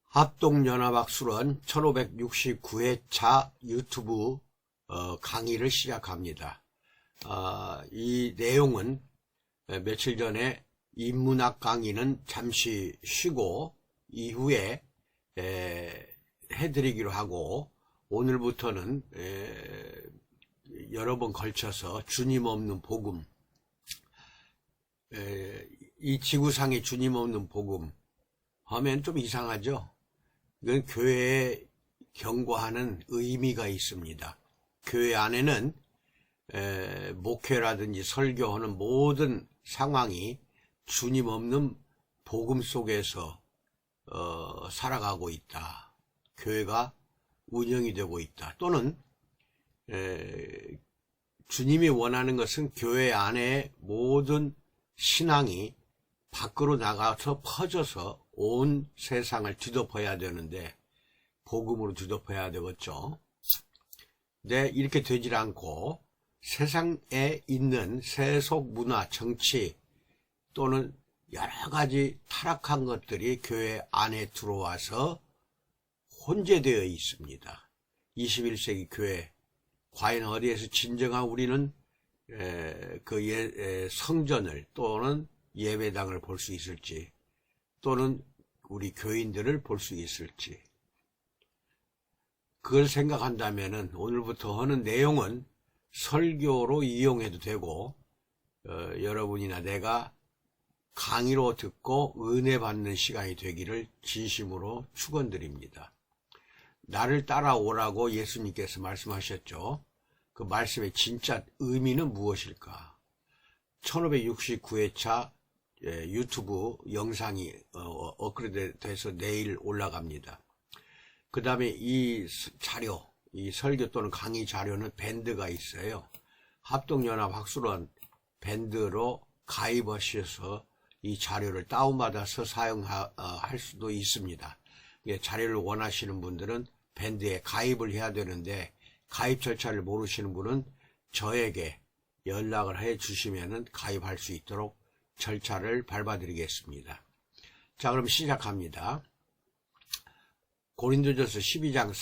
합동연합학술원 1569회차 유튜브 강의를 시작합니다. 이 내용은 며칠 전에 인문학 강의는 잠시 쉬고 이후에 해드리기로 하고, 오늘부터는 여러 번 걸쳐서 주님 없는 복음, 이 지구상의 주님 없는 복음 하면 좀 이상하죠. 이건 교회에 경고하는 의미가 있습니다. 교회 안에는 목회라든지 설교하는 모든 상황이 주님 없는 복음 속에서 살아가고 있다. 교회가 운영이 되고 있다. 또는 주님이 원하는 것은 교회 안에 모든 신앙이 밖으로 나가서 퍼져서 온 세상을 뒤덮어야 되는데, 복음으로 뒤덮어야 되겠죠. 근데 이렇게 되질 않고 세상에 있는 세속 문화, 정치 또는 여러 가지 타락한 것들이 교회 안에 들어와서 혼재되어 있습니다. 21세기 교회, 과연 어디에서 진정한 우리는 성전을 또는 예배당을 볼 수 있을지, 또는 우리 교인들을 볼 수 있을지, 그걸 생각한다면은 오늘부터 하는 내용은 설교로 이용해도 되고, 여러분이나 내가 강의로 듣고 은혜 받는 시간이 되기를 진심으로 축원드립니다. 나를 따라오라고 예수님께서 말씀하셨죠. 그 말씀의 진짜 의미는 무엇일까? 1569회차 유튜브 영상이 업그레이드 돼서 내일 올라갑니다. 그 다음에 이 자료, 이 설교 또는 강의 자료는 밴드가 있어요. 합동연합학술원 밴드로 가입하셔서 이 자료를 다운받아서 사용할 수도 있습니다. 자료를 원하시는 분들은 밴드에 가입을 해야 되는데, 가입 절차를 모르시는 분은 저에게 연락을 해 주시면 가입할 수 있도록 절차를 밟아드리겠습니다. 자, 그럼 시작합니다. 고린도전서 12장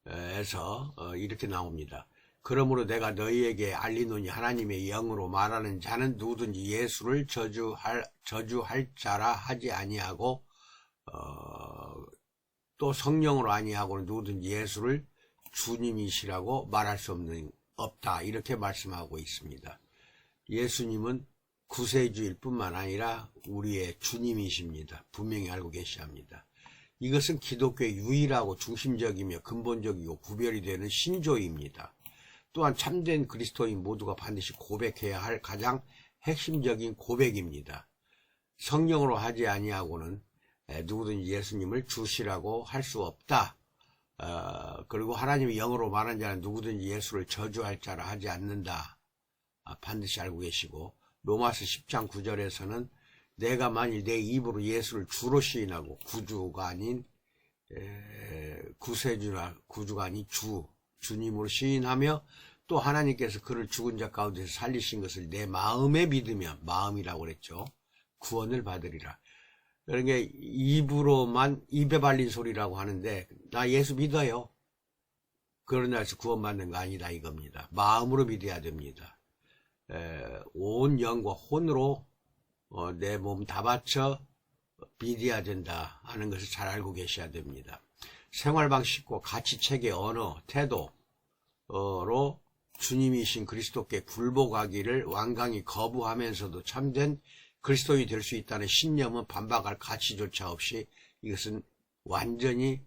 3절에서 이렇게 나옵니다. 그러므로 내가 너희에게 알리노니 하나님의 영으로 말하는 자는 누구든지 예수를 저주할 자라 하지 아니하고, 또 성령으로 아니하고는 누구든지 예수를 주님이시라고 말할 수 없다. 이렇게 말씀하고 있습니다. 예수님은 구세주일 뿐만 아니라 우리의 주님이십니다. 분명히 알고 계셔야 합니다. 이것은 기독교의 유일하고 중심적이며 근본적이고 구별이 되는 신조입니다. 또한 참된 그리스도인 모두가 반드시 고백해야 할 가장 핵심적인 고백입니다. 성령으로 하지 아니하고는 누구든지 예수님을 주시라고 할 수 없다. 그리고 하나님의 영으로 말한 자는 누구든지 예수를 저주할 자라 하지 않는다. 반드시 알고 계시고, 로마서 10장 9절에서는 내가 만일 내 입으로 예수를 주로 시인하고 구주가 아닌 구주가 아닌 주님으로 시인하며, 또 하나님께서 그를 죽은 자 가운데서 살리신 것을 내 마음에 믿으면, 마음이라고 그랬죠, 구원을 받으리라. 그러니까 입으로만, 입에 발린 소리라고 하는데, 나 예수 믿어요, 그러나 해서 구원받는 거 아니다 이겁니다. 마음으로 믿어야 됩니다. 온 영과 혼으로 내 몸 다 바쳐 믿어야 된다 하는 것을 잘 알고 계셔야 됩니다. 생활 방식과 가치, 체계, 언어, 태도로 주님이신 그리스도께 굴복하기를 완강히 거부하면서도 참된 그리스도인이 될 수 있다는 신념은 반박할 가치조차 없이, 이것은 완전히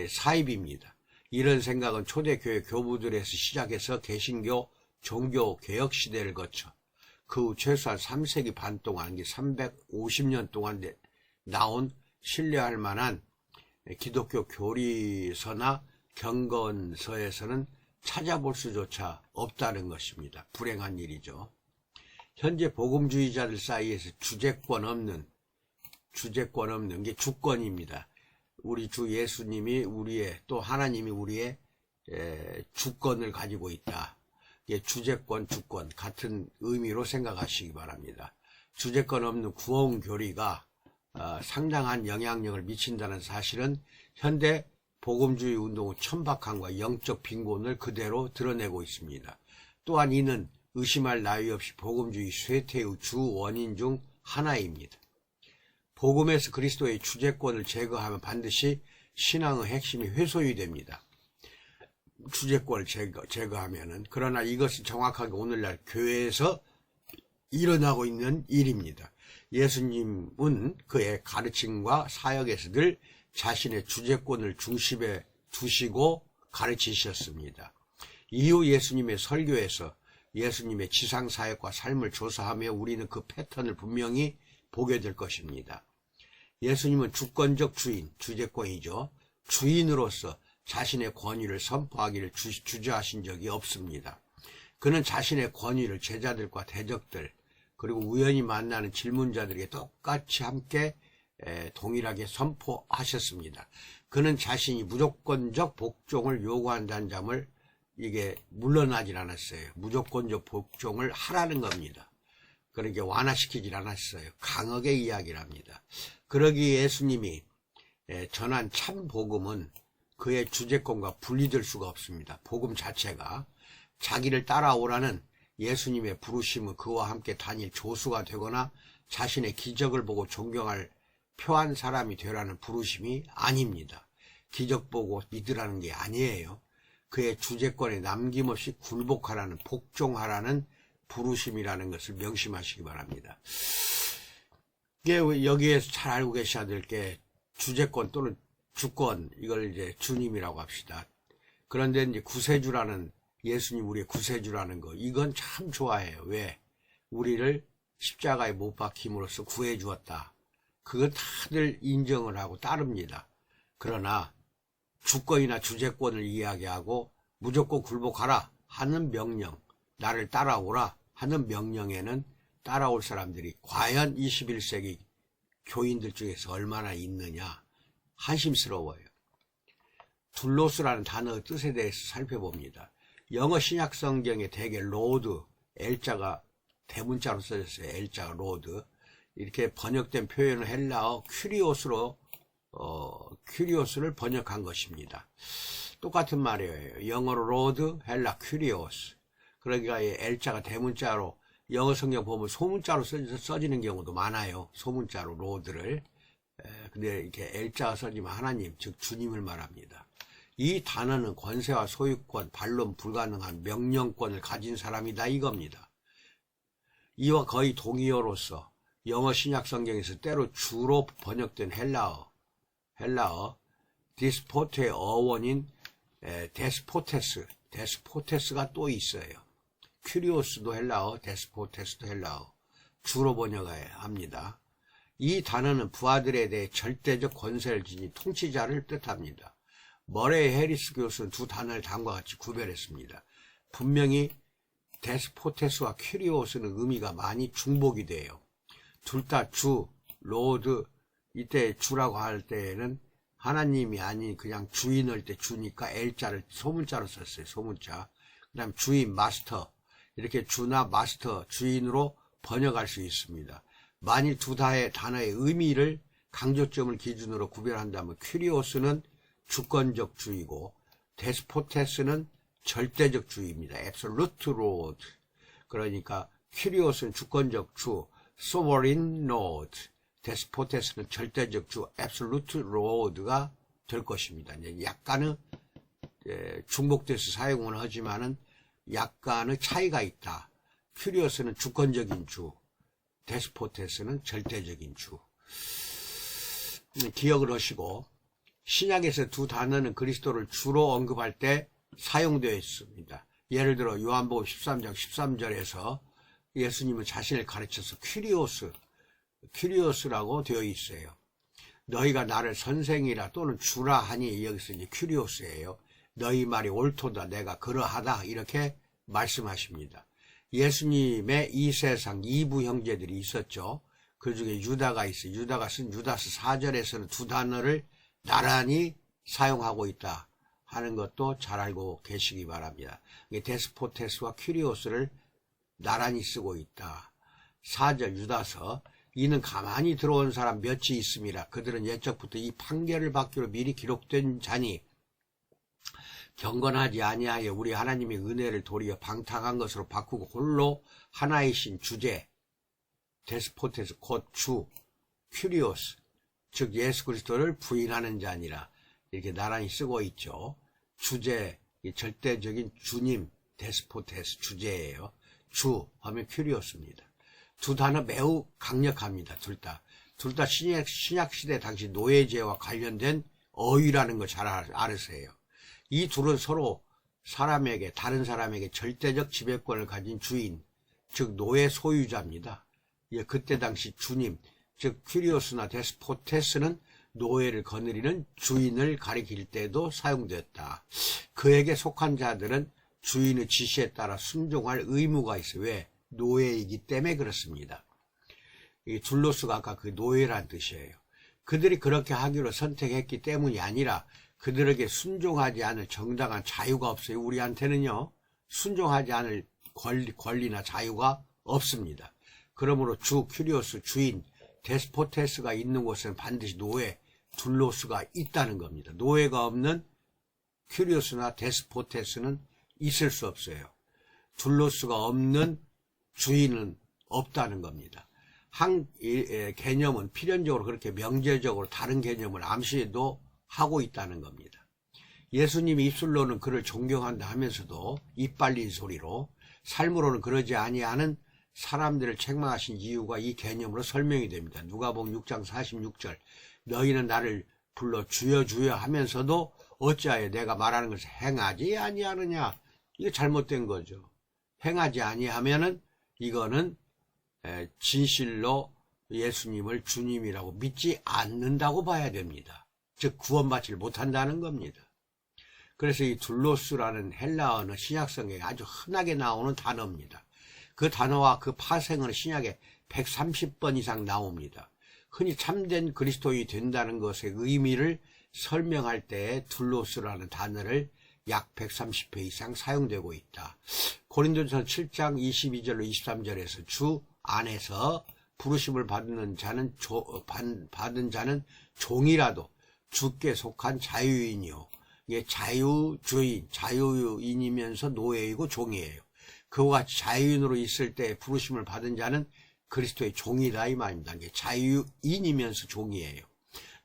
사입입니다. 이런 생각은 초대교회 교부들에서 시작해서 개신교 종교 개혁 시대를 거쳐 그 후 최소한 3세기 반 동안, 350년 동안 나온 신뢰할 만한 기독교 교리서나 경건서에서는 찾아볼 수조차 없다는 것입니다. 불행한 일이죠. 현재 복음주의자들 사이에서 주권 없는 게 주권입니다. 우리 주 예수님이 우리의, 또 하나님이 우리의 주권을 가지고 있다. 주권, 주권 같은 의미로 생각하시기 바랍니다. 주제권 없는 구원 교리가 상당한 영향력을 미친다는 사실은 현대 복음주의 운동의 천박함과 영적 빈곤을 그대로 드러내고 있습니다. 또한 이는 의심할 나위 없이 복음주의 쇠퇴의 주 원인 중 하나입니다. 복음에서 그리스도의 주제권을 제거하면 반드시 신앙의 핵심이 훼손이 됩니다. 주제권을 제거하면은. 그러나 이것은 정확하게 오늘날 교회에서 일어나고 있는 일입니다. 예수님은 그의 가르침과 사역에서 늘 자신의 주제권을 중심에 두시고 가르치셨습니다. 이후 예수님의 설교에서 예수님의 지상사역과 삶을 조사하며 우리는 그 패턴을 분명히 보게 될 것입니다. 예수님은 주권적 주인, 주제권이죠. 주인으로서 자신의 권위를 선포하기를 주저하신 적이 없습니다. 그는 자신의 권위를 제자들과 대적들, 그리고 우연히 만나는 질문자들에게 똑같이 함께 동일하게 선포하셨습니다. 그는 자신이 무조건적 복종을 요구한다는 점을 이게 물러나질 않았어요. 무조건적 복종을 하라는 겁니다. 그러게 완화시키질 않았어요. 강하게 이야기를 합니다. 그러기에 예수님이 전한 참 복음은 그의 주제권과 분리될 수가 없습니다. 복음 자체가 자기를 따라오라는 예수님의 부르심은 그와 함께 다닐 조수가 되거나 자신의 기적을 보고 존경할 표한 사람이 되라는 부르심이 아닙니다. 기적 보고 믿으라는 게 아니에요. 그의 주제권에 남김없이 굴복하라는, 복종하라는 부르심이라는 것을 명심하시기 바랍니다. 여기에서 잘 알고 계셔야 될 게 주제권 또는 주권, 이걸 이제 주님이라고 합시다. 그런데 이제 구세주라는, 예수님 우리의 구세주라는 거, 이건 참 좋아해요. 왜? 우리를 십자가에 못 박힘으로써 구해 주었다. 그건 다들 인정을 하고 따릅니다. 그러나 주권이나 주제권을 이야기하고 무조건 굴복하라 하는 명령, 나를 따라오라 하는 명령에는 따라올 사람들이 과연 21세기 교인들 중에서 얼마나 있느냐 한심스러워요. 둘로스라는 단어의 뜻에 대해서 살펴봅니다. 영어 신약 성경에 대개 로드, L자가 대문자로 써졌어요. L자가 로드. 이렇게 번역된 표현을 헬라어 큐리오스를 번역한 것입니다. 똑같은 말이에요. 영어로 로드, 헬라 큐리오스. 그러니까 L자가 대문자로, 영어 성경 보면 소문자로 써지는 경우도 많아요. 소문자로 로드를. 근데 이렇게 L자가 써지면 하나님, 즉 주님을 말합니다. 이 단어는 권세와 소유권, 반론 불가능한 명령권을 가진 사람이다 이겁니다. 이와 거의 동의어로서 영어 신약 성경에서 때로 주로 번역된 헬라어 디스포트의 어원인 데스포테스가 또 있어요. 큐리오스도 헬라어, 데스포테스도 헬라어, 주로 번역해야 합니다. 이 단어는 부하들에 대해 절대적 권세를 지닌 통치자를 뜻합니다. 머레이 해리스 교수는 두 단어를 다음과 같이 구별했습니다. 분명히 데스포테스와 큐리오스는 의미가 많이 중복이 돼요. 둘 다 주, 로드, 이때 주라고 할 때에는 하나님이 아닌 그냥 주인을 때 주니까 L자를 소문자로 썼어요. 소문자. 그 다음 주인, 마스터. 이렇게 주나 마스터, 주인으로 번역할 수 있습니다. 만일 두 단어의 의미를 강조점을 기준으로 구별한다면 큐리오스는 주권적 주의고 데스포테스는 절대적 주의입니다. absolute lord. 그러니까 큐리오스는 주권적 주, sovereign lord. 데스포테스는 절대적 주, absolute lord가 될 것입니다. 이제 약간의 중복돼서 사용은 하지만은 약간의 차이가 있다. 큐리오스는 주권적인 주, 데스포테스는 절대적인 주. 기억을 하시고, 신약에서 두 단어는 그리스도를 주로 언급할 때 사용되어 있습니다. 예를 들어 요한복음 13장 13절에서 예수님은 자신을 가르쳐서 큐리오스라고 되어 있어요. 너희가 나를 선생이라 또는 주라 하니, 여기서 이제 큐리오스예요. 너희 말이 옳도다, 내가 그러하다, 이렇게 말씀하십니다. 예수님의 이 세상 2부 형제들이 있었죠. 그 중에 유다가 있어요. 유다가 쓴 유다서 4절에서는 두 단어를 나란히 사용하고 있다 하는 것도 잘 알고 계시기 바랍니다. 데스포테스와 큐리오스를 나란히 쓰고 있다. 4절 유다서 이는 가만히 들어온 사람 몇이 있음이라. 그들은 옛적부터 이 판결을 받기로 미리 기록된 자니 경건하지 아니하여 우리 하나님의 은혜를 도리어 방탕한 것으로 바꾸고 홀로 하나이신 주제 데스포테스 곧 주 큐리오스 즉 예수 그리스도를 부인하는 자니라. 이렇게 나란히 쓰고 있죠. 주제 절대적인 주님 데스포테스 주제예요. 주 하면 큐리오스입니다. 두 단어 매우 강력합니다. 둘 다 신약시대 당시 노예제와 관련된 어휘라는 거 잘 알으세요. 이 둘은 서로 사람에게 다른 사람에게 절대적 지배권을 가진 주인 즉 노예 소유자입니다. 예, 그때 당시 주님 즉 큐리오스나 데스포테스는 노예를 거느리는 주인을 가리킬 때도 사용되었다. 그에게 속한 자들은 주인의 지시에 따라 순종할 의무가 있어요. 왜? 노예이기 때문에 그렇습니다. 이 둘로스가 아까 그 노예란 뜻이에요. 그들이 그렇게 하기로 선택했기 때문이 아니라 그들에게 순종하지 않을 정당한 자유가 없어요. 우리한테는요. 순종하지 않을 권리나 자유가 없습니다. 그러므로 주, 큐리오스, 주인, 데스포테스가 있는 곳에는 반드시 노예, 둘로스가 있다는 겁니다. 노예가 없는 큐리오스나 데스포테스는 있을 수 없어요. 둘로스가 없는 주인은 없다는 겁니다. 한 개념은 필연적으로 그렇게 명제적으로 다른 개념을 암시도 하고 있다는 겁니다. 예수님이 입술로는 그를 존경한다 하면서도 입 벌린 소리로 삶으로는 그러지 아니하는 사람들을 책망하신 이유가 이 개념으로 설명이 됩니다. 누가복음 6장 46절 너희는 나를 불러 주여 주여 하면서도 어찌하여 내가 말하는 것을 행하지 아니하느냐. 이거 잘못된 거죠. 행하지 아니하면은 이거는 진실로 예수님을 주님이라고 믿지 않는다고 봐야 됩니다. 즉 구원받지를 못한다는 겁니다. 그래서 이 둘로스라는 헬라어는 신약성경에 아주 흔하게 나오는 단어입니다. 그 단어와 그 파생은 신약에 130번 이상 나옵니다. 흔히 참된 그리스도인이 된다는 것의 의미를 설명할 때 둘로스라는 단어를 약 130회 이상 사용되고 있다. 고린도전서 7장 22절로 23절에서 주 안에서 부르심을 받은 자는 종이라도 주께 속한 자유인이요. 이게 자유주인, 자유인이면서 노예이고 종이에요. 그와 같이 자유인으로 있을 때 부르심을 받은 자는 그리스도의 종이다 이 말입니다. 이게 자유인이면서 종이에요.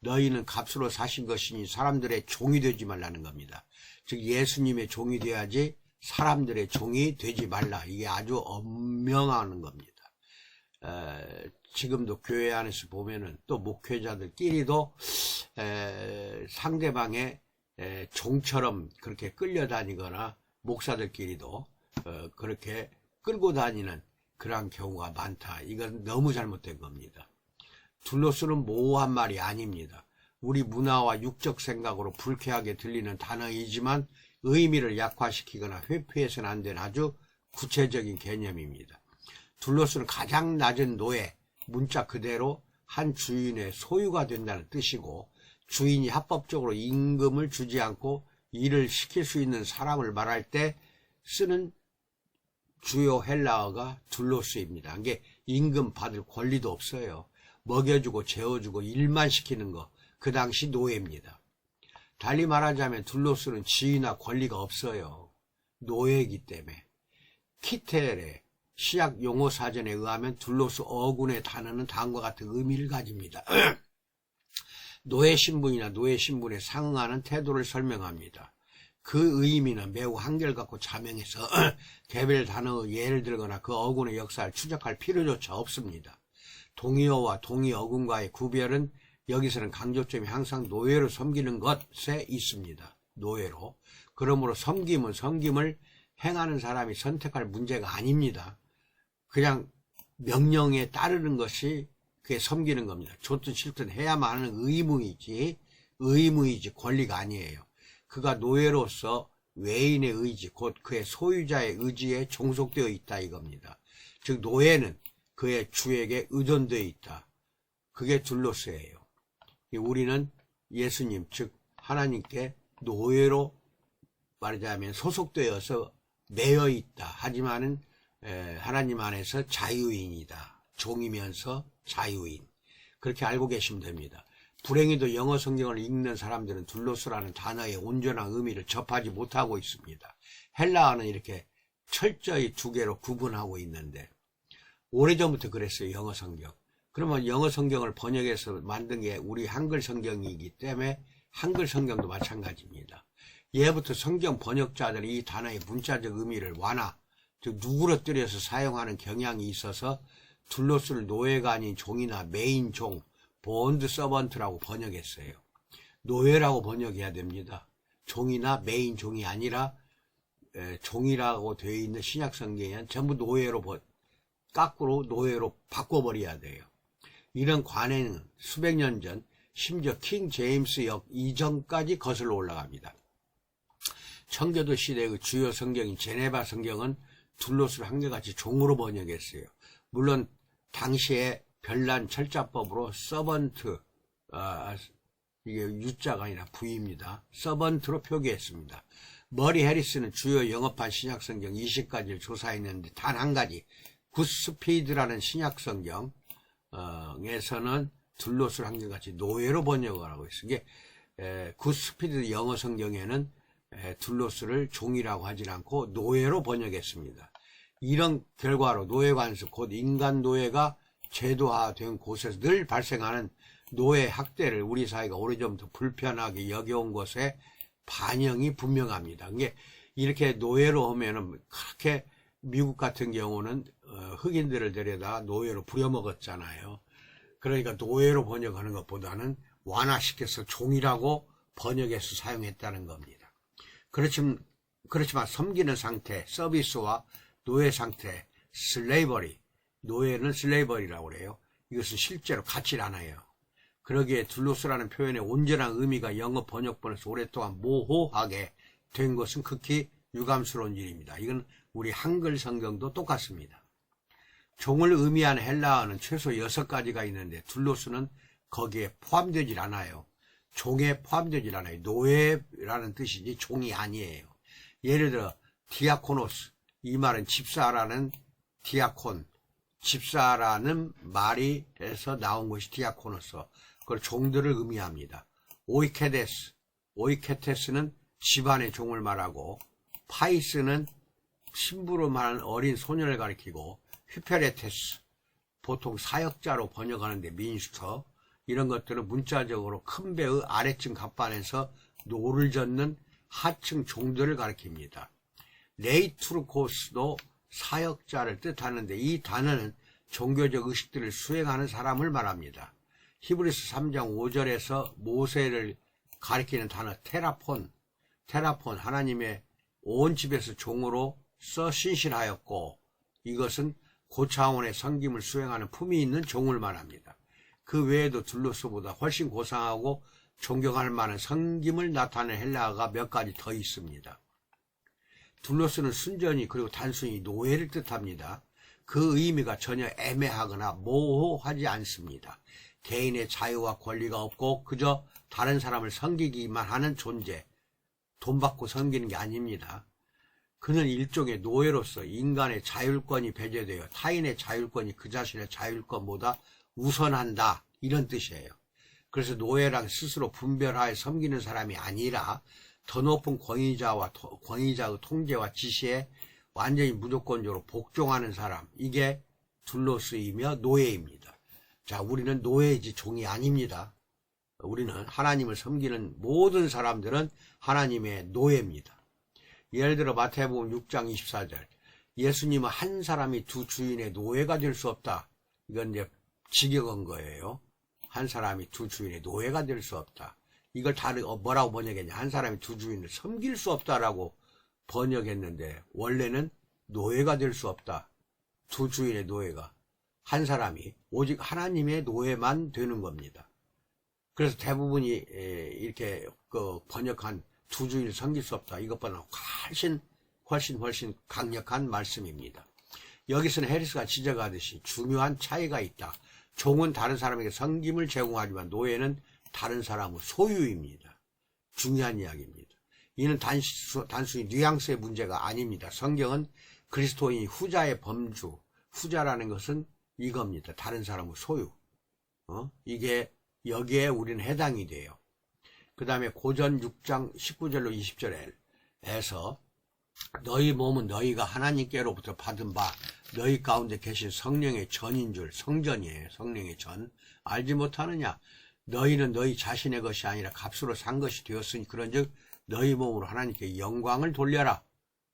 너희는 값으로 사신 것이니 사람들의 종이 되지 말라는 겁니다. 즉 예수님의 종이 돼야지 사람들의 종이 되지 말라. 이게 아주 엄명하는 겁니다. 지금도 교회 안에서 보면은 또 목회자들끼리도 상대방의 종처럼 그렇게 끌려다니거나 목사들끼리도 그렇게 끌고 다니는 그러한 경우가 많다. 이건 너무 잘못된 겁니다. 둘로스는 모호한 말이 아닙니다. 우리 문화와 육적 생각으로 불쾌하게 들리는 단어이지만 의미를 약화시키거나 회피해서는 안 되는 아주 구체적인 개념입니다. 둘로스는 가장 낮은 노예, 문자 그대로 한 주인의 소유가 된다는 뜻이고 주인이 합법적으로 임금을 주지 않고 일을 시킬 수 있는 사람을 말할 때 쓰는 주요 헬라어가 둘로스입니다. 이게 임금 받을 권리도 없어요. 먹여주고 재워주고 일만 시키는 거, 그 당시 노예입니다. 달리 말하자면 둘로스는 지위나 권리가 없어요. 노예이기 때문에. 키텔의 시약 용어 사전에 의하면 둘로스 어군의 단어는 다음과 같은 의미를 가집니다. 노예 신분이나 노예 신분에 상응하는 태도를 설명합니다. 그 의미는 매우 한결같고 자명해서 개별 단어의 예를 들거나 그 어군의 역사를 추적할 필요조차 없습니다. 동의어와 동의어군과의 구별은 여기서는 강조점이 항상 노예로 섬기는 것에 있습니다. 노예로. 그러므로 섬김을 행하는 사람이 선택할 문제가 아닙니다. 그냥 명령에 따르는 것이 그게 섬기는 겁니다. 좋든 싫든 해야만 하는 의무이지 권리가 아니에요. 그가 노예로서 외인의 의지, 곧 그의 소유자의 의지에 종속되어 있다 이겁니다. 즉 노예는 그의 주에게 의존되어 있다. 그게 둘로스예요. 우리는 예수님, 즉 하나님께 노예로 말하자면 소속되어서 매여 있다. 하지만은 하나님 안에서 자유인이다. 종이면서 자유인. 그렇게 알고 계시면 됩니다. 불행히도 영어 성경을 읽는 사람들은 둘로스라는 단어의 온전한 의미를 접하지 못하고 있습니다. 헬라어는 이렇게 철저히 두 개로 구분하고 있는데 오래전부터 그랬어요. 영어 성경. 그러면 영어 성경을 번역해서 만든 게 우리 한글 성경이기 때문에 한글 성경도 마찬가지입니다. 예부터 성경 번역자들이 이 단어의 문자적 의미를 완화, 즉 누그러뜨려서 사용하는 경향이 있어서 둘로스를 노예가 아닌 종이나 메인 종, 본드 서번트라고 번역했어요. 노예라고 번역해야 됩니다. 종이나 메인 종이 아니라 종이라고 되어 있는 신약 성경에는 전부 노예로 거꾸로 노예로 바꿔버려야 돼요. 이런 관행은 수백 년 전, 심지어 킹 제임스 역 이전까지 거슬러 올라갑니다. 청교도 시대의 주요 성경인 제네바 성경은 둘로스를 한결같이 종으로 번역했어요. 물론 당시에 별난 철자법으로 서번트, 이게 유자가 아니라 V입니다. 서번트로 표기했습니다. 머리 해리스는 주요 영어판 신약성경 20가지를 조사했는데 단 한 가지, 굿스피드라는 신약성경에서는 둘로스를 한결같이 노예로 번역을 하고 있어요. 이게 굿스피드 영어 성경에는 둘로스를 종이라고 하지 않고 노예로 번역했습니다. 이런 결과로 노예관습, 곧 인간 노예가 제도화된 곳에서 늘 발생하는 노예 학대를 우리 사회가 오래전부터 불편하게 여겨온 것에 반영이 분명합니다. 이게 이렇게 노예로 하면은 그렇게 미국 같은 경우는 흑인들을 데려다 노예로 부려먹었잖아요. 그러니까 노예로 번역하는 것보다는 완화시켜서 종이라고 번역해서 사용했다는 겁니다. 그렇지만 섬기는 상태, 서비스와 노예 상태, 슬레이버리, 노예는 슬레이버리라고 그래요. 이것은 실제로 같지 않아요. 그러기에 둘로스라는 표현의 온전한 의미가 영어 번역본에서 오랫동안 모호하게 된 것은 극히 유감스러운 일입니다. 이건 우리 한글 성경도 똑같습니다. 종을 의미하는 헬라어는 최소 6가지가 있는데 둘로스는 거기에 포함되질 않아요. 종에 포함되질 않아요. 노예라는 뜻이지 종이 아니에요. 예를 들어 디아코노스, 이 말은 집사라는 디아콘, 집사라는 말이 해서 나온 것이 디아코노스, 그걸 종들을 의미합니다. 오이케데스, 오이케테스는 집안의 종을 말하고, 파이스는 신부로 말하는 어린 소년을 가리키고, 휘페레테스, 보통 사역자로 번역하는데 민스터, 이런 것들은 문자적으로 큰 배의 아래층 갑반에서 노를 젓는 하층 종들을 가리킵니다. 레이투르코스도 사역자를 뜻하는데 이 단어는 종교적 의식들을 수행하는 사람을 말합니다. 히브리서 3장 5절에서 모세를 가리키는 단어 테라폰, 하나님의 온 집에서 종으로 써 신실하였고, 이것은 고차원의 섬김을 수행하는 품이 있는 종을 말합니다. 그 외에도 둘로스보다 훨씬 고상하고 존경할 만한 섬김을 나타내는 헬라어가 몇 가지 더 있습니다. 둘로스는 순전히 그리고 단순히 노예를 뜻합니다. 그 의미가 전혀 애매하거나 모호하지 않습니다. 개인의 자유와 권리가 없고 그저 다른 사람을 섬기기만 하는 존재, 돈 받고 섬기는 게 아닙니다. 그는 일종의 노예로서 인간의 자율권이 배제되어 타인의 자율권이 그 자신의 자율권보다 우선한다, 이런 뜻이에요. 그래서 노예랑 스스로 분별하여 섬기는 사람이 아니라 더 높은 권위자의 통제와 지시에 완전히 무조건적으로 복종하는 사람, 이게 둘로스이며 노예입니다. 자, 우리는 노예이지 종이 아닙니다. 우리는 하나님을 섬기는 모든 사람들은 하나님의 노예입니다. 예를 들어 마태복음 6장 24절, 예수님은 한 사람이 두 주인의 노예가 될 수 없다. 이건 이제 직역한 거예요. 한 사람이 두 주인의 노예가 될 수 없다. 이걸 뭐라고 번역했냐? 한 사람이 두 주인을 섬길 수 없다라고 번역했는데 원래는 노예가 될 수 없다. 두 주인의 노예가. 한 사람이 오직 하나님의 노예만 되는 겁니다. 그래서 대부분이 이렇게 번역한 두 주인을 섬길 수 없다, 이것보다 훨씬 강력한 말씀입니다. 여기서는 해리스가 지적하듯이 중요한 차이가 있다. 종은 다른 사람에게 섬김을 제공하지만 노예는 다른 사람의 소유입니다. 중요한 이야기입니다. 이는 단순히 뉘앙스의 문제가 아닙니다. 성경은 그리스도인이 후자의 범주, 후자라는 것은 이겁니다. 다른 사람의 소유. 이게 여기에 우리는 해당이 돼요. 그 다음에 고전 6장 19절로 20절에서 너희 몸은 너희가 하나님께로부터 받은 바 너희 가운데 계신 성령의 전인 줄, 성전이에요. 성령의 전. 알지 못하느냐? 너희는 너희 자신의 것이 아니라 값으로 산 것이 되었으니 그런즉 너희 몸으로 하나님께 영광을 돌려라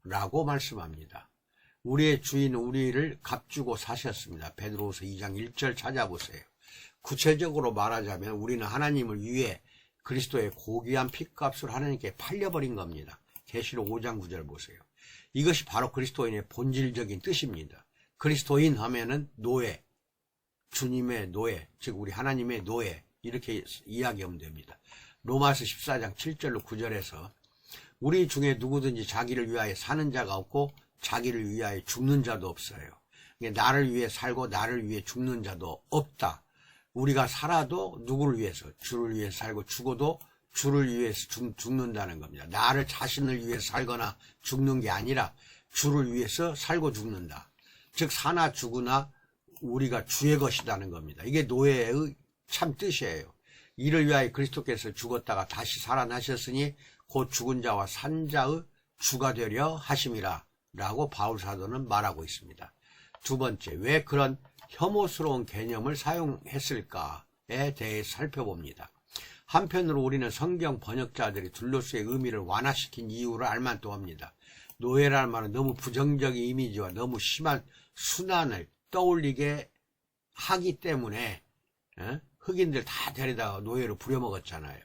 라고 말씀합니다. 우리의 주인은 우리를 값주고 사셨습니다. 베드로후서 2장 1절 찾아보세요. 구체적으로 말하자면 우리는 하나님을 위해 그리스도의 고귀한 핏값을 하나님께 팔려버린 겁니다. 계시록 5장 9절 보세요. 이것이 바로 그리스도인의 본질적인 뜻입니다. 그리스도인 하면은 노예, 주님의 노예, 즉 우리 하나님의 노예, 이렇게 이야기하면 됩니다. 로마서 14장 7절로 9절에서 우리 중에 누구든지 자기를 위하여 사는 자가 없고 자기를 위하여 죽는 자도 없어요. 나를 위해 살고 나를 위해 죽는 자도 없다. 우리가 살아도 누구를 위해서? 주를 위해서 살고 죽어도 주를 위해서 죽는다는 겁니다. 나를 자신을 위해서 살거나 죽는 게 아니라 주를 위해서 살고 죽는다. 즉 사나 죽으나 우리가 주의 것이라는 겁니다. 이게 노예의 참 뜻이에요. 이를 위하여 그리스도께서 죽었다가 다시 살아나셨으니 곧 죽은 자와 산 자의 주가 되려 하심이라 라고 바울 사도는 말하고 있습니다. 두 번째, 왜 그런 혐오스러운 개념을 사용했을까에 대해 살펴봅니다. 한편으로 우리는 성경 번역자들이 둘로스의 의미를 완화시킨 이유를 알만도 합니다. 노예라는 말은 너무 부정적인 이미지와 너무 심한 순환을 떠올리게 하기 때문에 흑인들 다 데려다가 노예로 부려먹었잖아요.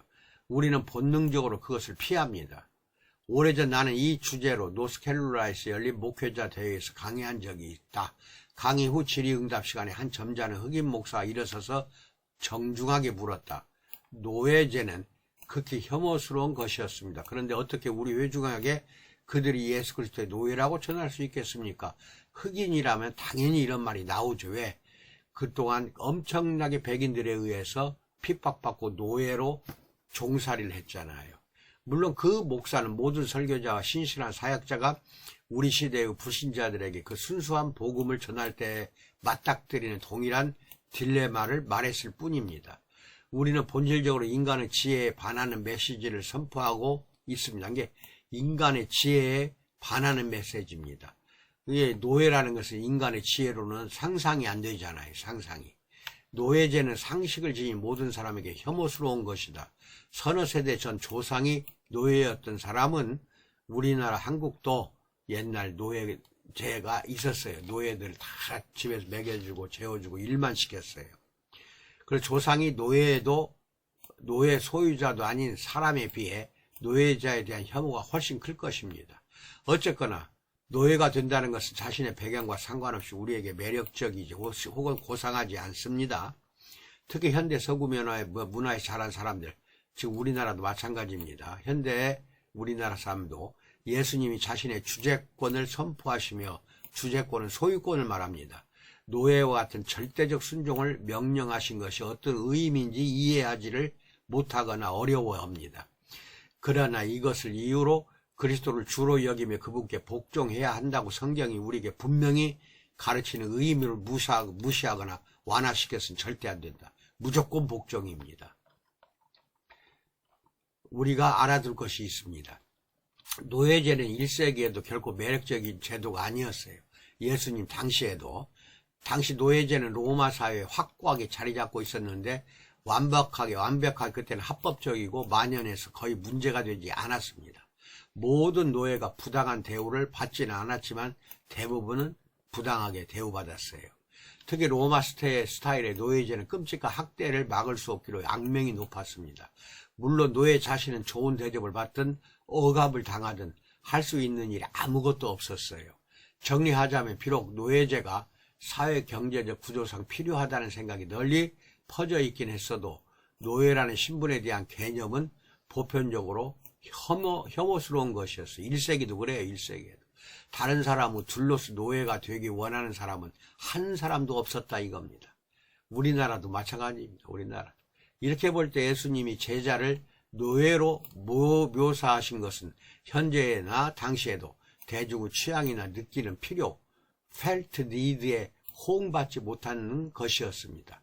우리는 본능적으로 그것을 피합니다. 오래전 나는 이 주제로 노스캐롤라이나에서 열린 목회자 대회에서 강의한 적이 있다. 강의 후 질의응답 시간에 한 점잖은 흑인 목사가 일어서서 정중하게 물었다. 노예제는 극히 혐오스러운 것이었습니다. 그런데 어떻게 우리 회중에게 그들이 예수 그리스도의 노예라고 전할 수 있겠습니까? 흑인이라면 당연히 이런 말이 나오죠. 왜? 그동안 엄청나게 백인들에 의해서 핍박받고 노예로 종살이를 했잖아요. 물론 그 목사는 모든 설교자와 신실한 사역자가 우리 시대의 불신자들에게 그 순수한 복음을 전할 때 맞닥뜨리는 동일한 딜레마를 말했을 뿐입니다. 우리는 본질적으로 인간의 지혜에 반하는 메시지를 선포하고 있습니다. 이게 인간의 지혜에 반하는 메시지입니다. 이게 노예라는 것은 인간의 지혜로는 상상이 안 되잖아요. 상상이. 노예제는 상식을 지닌 모든 사람에게 혐오스러운 것이다. 서너 세대 전 조상이 노예였던 사람은 우리나라 한국도 옛날 노예제가 있었어요. 노예들 다 집에서 먹여주고 재워주고 일만 시켰어요. 그래서 조상이 노예도 노예 소유자도 아닌 사람에 비해 노예자에 대한 혐오가 훨씬 클 것입니다. 어쨌거나 노예가 된다는 것은 자신의 배경과 상관없이 우리에게 매력적이지 혹은 고상하지 않습니다. 특히 현대 서구 문화에 자란 사람들, 즉 우리나라도 마찬가지입니다. 현대 우리나라 사람도 예수님이 자신의 주재권을 선포하시며 주재권은 소유권을 말합니다. 노예와 같은 절대적 순종을 명령하신 것이 어떤 의미인지 이해하지를 못하거나 어려워합니다. 그러나 이것을 이유로 그리스도를 주로 여기며 그분께 복종해야 한다고 성경이 우리에게 분명히 가르치는 의미를 무시하거나 완화시켜서는 절대 안 된다. 무조건 복종입니다. 우리가 알아둘 것이 있습니다. 노예제는 1세기에도 결코 매력적인 제도가 아니었어요. 예수님 당시에도. 당시 노예제는 로마 사회에 확고하게 자리 잡고 있었는데 완벽하게 그때는 합법적이고 만연해서 거의 문제가 되지 않았습니다. 모든 노예가 부당한 대우를 받지는 않았지만 대부분은 부당하게 대우받았어요. 특히 로마 스타일의 노예제는 끔찍한 학대를 막을 수 없기로 악명이 높았습니다. 물론 노예 자신은 좋은 대접을 받든 억압을 당하든 할 수 있는 일이 아무것도 없었어요. 정리하자면 비록 노예제가 사회 경제적 구조상 필요하다는 생각이 널리 퍼져 있긴 했어도 노예라는 신분에 대한 개념은 보편적으로 혐오스러운 것이었어요. 1세기도 그래요. 1세기에도. 다른 사람은 둘로서 노예가 되기 원하는 사람은 한 사람도 없었다 이겁니다. 우리나라도 마찬가지입니다. 우리나라. 이렇게 볼 때 예수님이 제자를 노예로 묘사하신 것은 현재나 당시에도 대중의 취향이나 느끼는 필요, felt need에 호응받지 못하는 것이었습니다.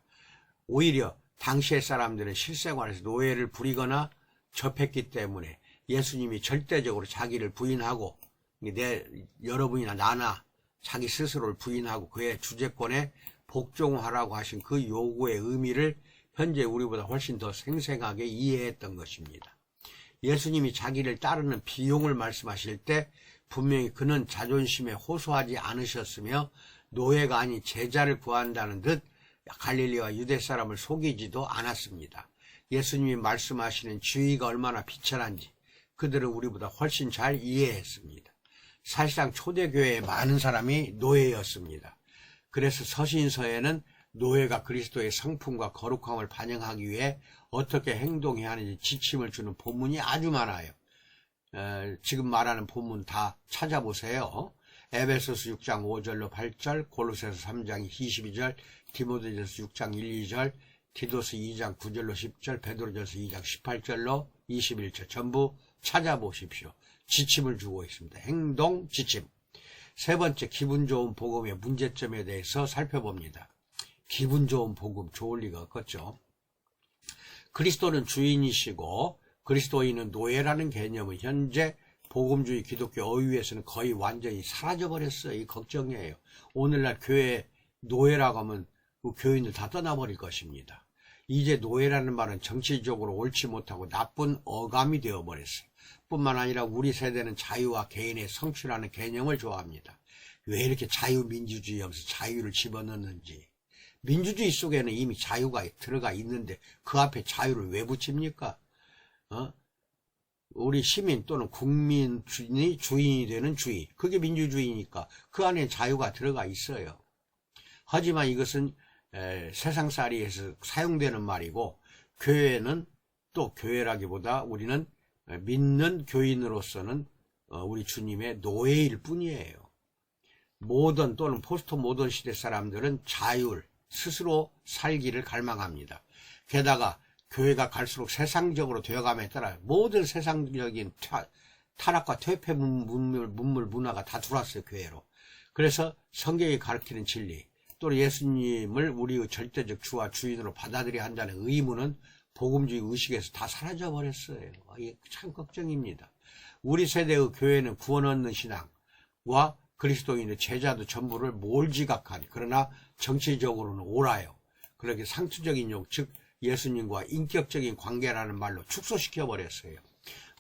오히려 당시의 사람들은 실생활에서 노예를 부리거나 접했기 때문에 예수님이 절대적으로 자기를 부인하고 여러분이나 나나 자기 스스로를 부인하고 그의 주재권에 복종하라고 하신 그 요구의 의미를 현재 우리보다 훨씬 더 생생하게 이해했던 것입니다. 예수님이 자기를 따르는 비용을 말씀하실 때 분명히 그는 자존심에 호소하지 않으셨으며 노예가 아닌 제자를 구한다는 듯 갈릴리와 유대 사람을 속이지도 않았습니다. 예수님이 말씀하시는 주의가 얼마나 비천한지 그들은 우리보다 훨씬 잘 이해했습니다. 사실상 초대교회에 많은 사람이 노예였습니다. 그래서 서신서에는 노예가 그리스도의 성품과 거룩함을 반영하기 위해 어떻게 행동해야 하는지 지침을 주는 본문이 아주 많아요. 지금 말하는 본문 다 찾아보세요. 에베소서 6장 5절로 8절, 골로새서 3장 22절, 디모데전서 6장 1, 2절, 디도서 2장 9절로 10절, 베드로전서 2장 18절로 21절 전부 찾아보십시오. 지침을 주고 있습니다. 행동 지침. 세 번째, 기분 좋은 복음의 문제점에 대해서 살펴봅니다. 기분 좋은 복음, 좋을 리가 없겠죠. 그리스도는 주인이시고 그리스도인은 노예라는 개념은 현재 복음주의 기독교 어휘에서는 거의 완전히 사라져버렸어요. 이 걱정이에요. 오늘날 교회 노예라고 하면 그 교인들 다 떠나버릴 것입니다. 이제 노예라는 말은 정치적으로 옳지 못하고 나쁜 어감이 되어버렸어요. 뿐만 아니라 우리 세대는 자유와 개인의 성취라는 개념을 좋아합니다. 왜 이렇게 자유민주주의 하면서 자유를 집어넣는지. 민주주의 속에는 이미 자유가 들어가 있는데 그 앞에 자유를 왜 붙입니까? 우리 시민 또는 국민이 주인이 되는 주의, 그게 민주주의니까 그 안에 자유가 들어가 있어요. 하지만 이것은 세상살이에서 사용되는 말이고, 교회는 또 교회라기보다 우리는 믿는 교인으로서는 우리 주님의 노예일 뿐이에요. 모던 또는 포스트 모던 시대 사람들은 자유를 스스로 살기를 갈망합니다. 게다가 교회가 갈수록 세상적으로 되어감에 따라 모든 세상적인 타락과 퇴폐 문물 문화가 다 들어왔어요. 교회로. 그래서 성경이 가르치는 진리, 또 예수님을 우리의 절대적 주와 주인으로 받아들여야 한다는 의무는 복음주의 의식에서 다 사라져버렸어요. 이게 참 걱정입니다. 우리 세대의 교회는 구원 얻는 신앙과 그리스도인의 제자도 전부를 몰지각하니, 그러나 정치적으로는 옳아요. 그렇게 상투적인 용, 즉 예수님과 인격적인 관계라는 말로 축소시켜버렸어요.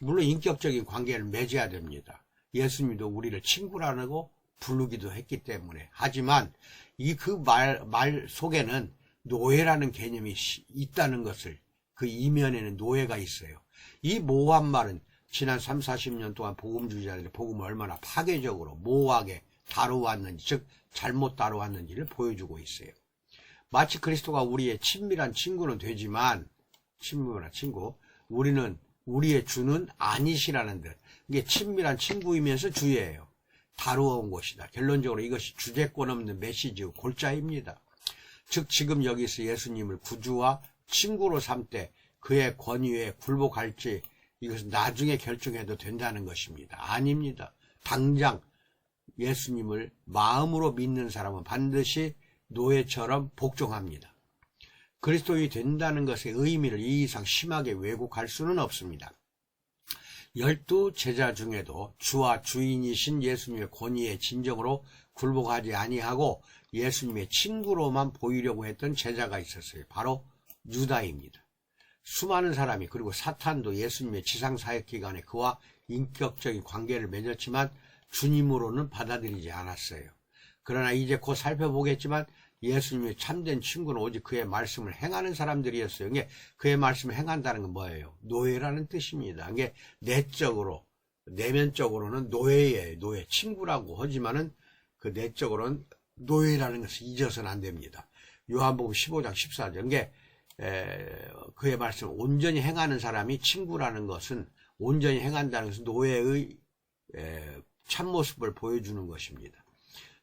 물론 인격적인 관계를 맺어야 됩니다. 예수님도 우리를 친구라고 부르기도 했기 때문에. 하지만 이 그 말 속에는 노예라는 개념이 있다는 것을, 그 이면에는 노예가 있어요. 이 모호한 말은 지난 30-40년 동안 복음주의자들이 복음을 얼마나 파괴적으로 모호하게 다루어왔는지, 즉 잘못 다루어왔는지를 보여주고 있어요. 마치 그리스도가 우리의 친밀한 친구는 되지만, 친밀한 친구, 우리는 우리의 주는 아니시라는 듯, 이게 친밀한 친구이면서 주예요. 다루어온 것이다. 결론적으로 이것이 주제권 없는 메시지의 골자입니다. 즉 지금 여기서 예수님을 구주와 친구로 삼되 그의 권위에 굴복할지 이것은 나중에 결정해도 된다는 것입니다. 아닙니다. 당장 예수님을 마음으로 믿는 사람은 반드시 노예처럼 복종합니다. 그리스도인이 된다는 것의 의미를 이 이상 심하게 왜곡할 수는 없습니다. 12 제자 중에도 주와 주인이신 예수님의 권위에 진정으로 굴복하지 아니하고 예수님의 친구로만 보이려고 했던 제자가 있었어요. 바로 유다입니다. 수많은 사람이, 그리고 사탄도 예수님의 지상사역 기간에 그와 인격적인 관계를 맺었지만 주님으로는 받아들이지 않았어요. 그러나 이제 곧 살펴보겠지만 예수님의 참된 친구는 오직 그의 말씀을 행하는 사람들이었어요. 이게 그의 말씀을 행한다는 건 뭐예요? 노예라는 뜻입니다. 이게 내적으로, 내면적으로는 노예예요. 노예, 친구라고 하지만은 그 내적으로는 노예라는 것을 잊어서는 안 됩니다. 요한복음 15장 14절. 이게 그의 말씀을 온전히 행하는 사람이 친구라는 것은, 온전히 행한다는 것은 노예의 참모습을 보여주는 것입니다.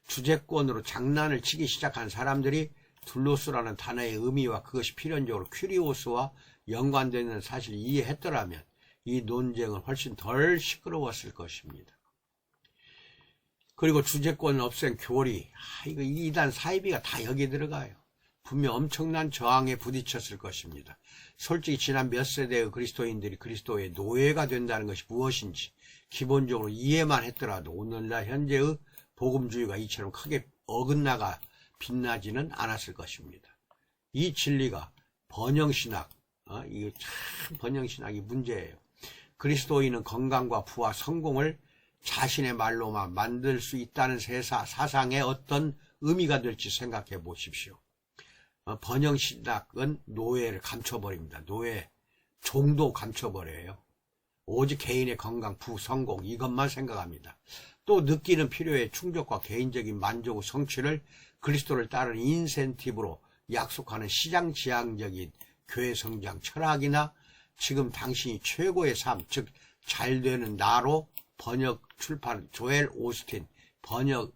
주제권으로 장난을 치기 시작한 사람들이 둘로스라는 단어의 의미와 그것이 필연적으로 큐리오스와 연관되는 사실을 이해했더라면 이 논쟁은 훨씬 덜 시끄러웠을 것입니다. 그리고 주재권 없앤 교리, 이거 이단 사이비가 다 여기에 들어가요. 분명 엄청난 저항에 부딪혔을 것입니다. 솔직히 지난 몇 세대의 그리스도인들이 그리스도의 노예가 된다는 것이 무엇인지 기본적으로 이해만 했더라도 오늘날 현재의 복음주의가 이처럼 크게 어긋나가 빛나지는 않았을 것입니다. 이 진리가 번영신학, 이거 참 번영신학이 문제예요. 그리스도인은 건강과 부와 성공을 자신의 말로만 만들 수 있다는 사상의 어떤 의미가 될지 생각해 보십시오. 번영신학은 노예를 감춰버립니다. 노예, 종도 감춰버려요. 오직 개인의 건강, 부, 성공 이것만 생각합니다. 또 느끼는 필요의 충족과 개인적인 만족의 성취를 그리스도를 따르는 인센티브로 약속하는 시장지향적인 교회 성장 철학이나 지금 당신이 최고의 삶, 즉 잘되는 나로 번역 출판 조엘 오스틴 번역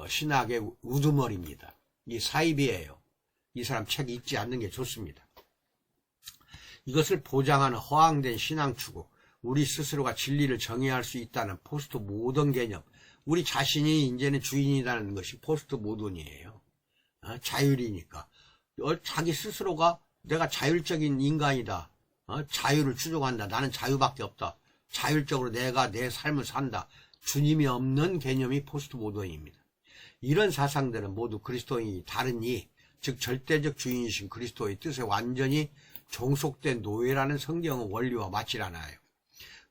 신학의 우두머리입니다. 이 사이비예요. 이 사람 책 읽지 않는 게 좋습니다. 이것을 보장하는 허황된 신앙 추구, 우리 스스로가 진리를 정의할 수 있다는 포스트 모던 개념, 우리 자신이 이제는 주인이라는 것이 포스트 모던이에요. 자율이니까. 자기 스스로가 내가 자율적인 인간이다. 자유를 추종한다. 나는 자유밖에 없다. 자율적으로 내가 내 삶을 산다. 주님이 없는 개념이 포스트 모던입니다. 이런 사상들은 모두 그리스도인이 다른 이, 즉 절대적 주인이신 그리스도의 뜻에 완전히 종속된 노예라는 성경의 원리와 맞질 않아요.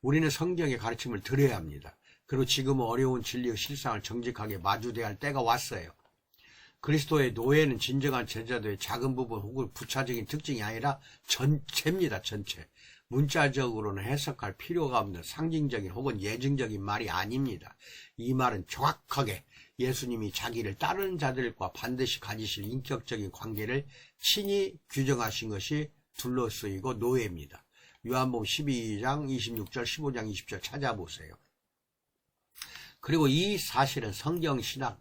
우리는 성경의 가르침을 들어야 합니다. 그리고 지금은 어려운 진리의 실상을 정직하게 마주대야 할 때가 왔어요. 그리스도의 노예는 진정한 제자도의 작은 부분 혹은 부차적인 특징이 아니라 전체입니다. 전체. 문자적으로는 해석할 필요가 없는 상징적인 혹은 예증적인 말이 아닙니다. 이 말은 정확하게 예수님이 자기를 따르는 자들과 반드시 가지실 인격적인 관계를 친히 규정하신 것이 둘러쓰이고 노예입니다. 요한복음 12장 26절 15장 20절 찾아보세요. 그리고 이 사실은 성경 신약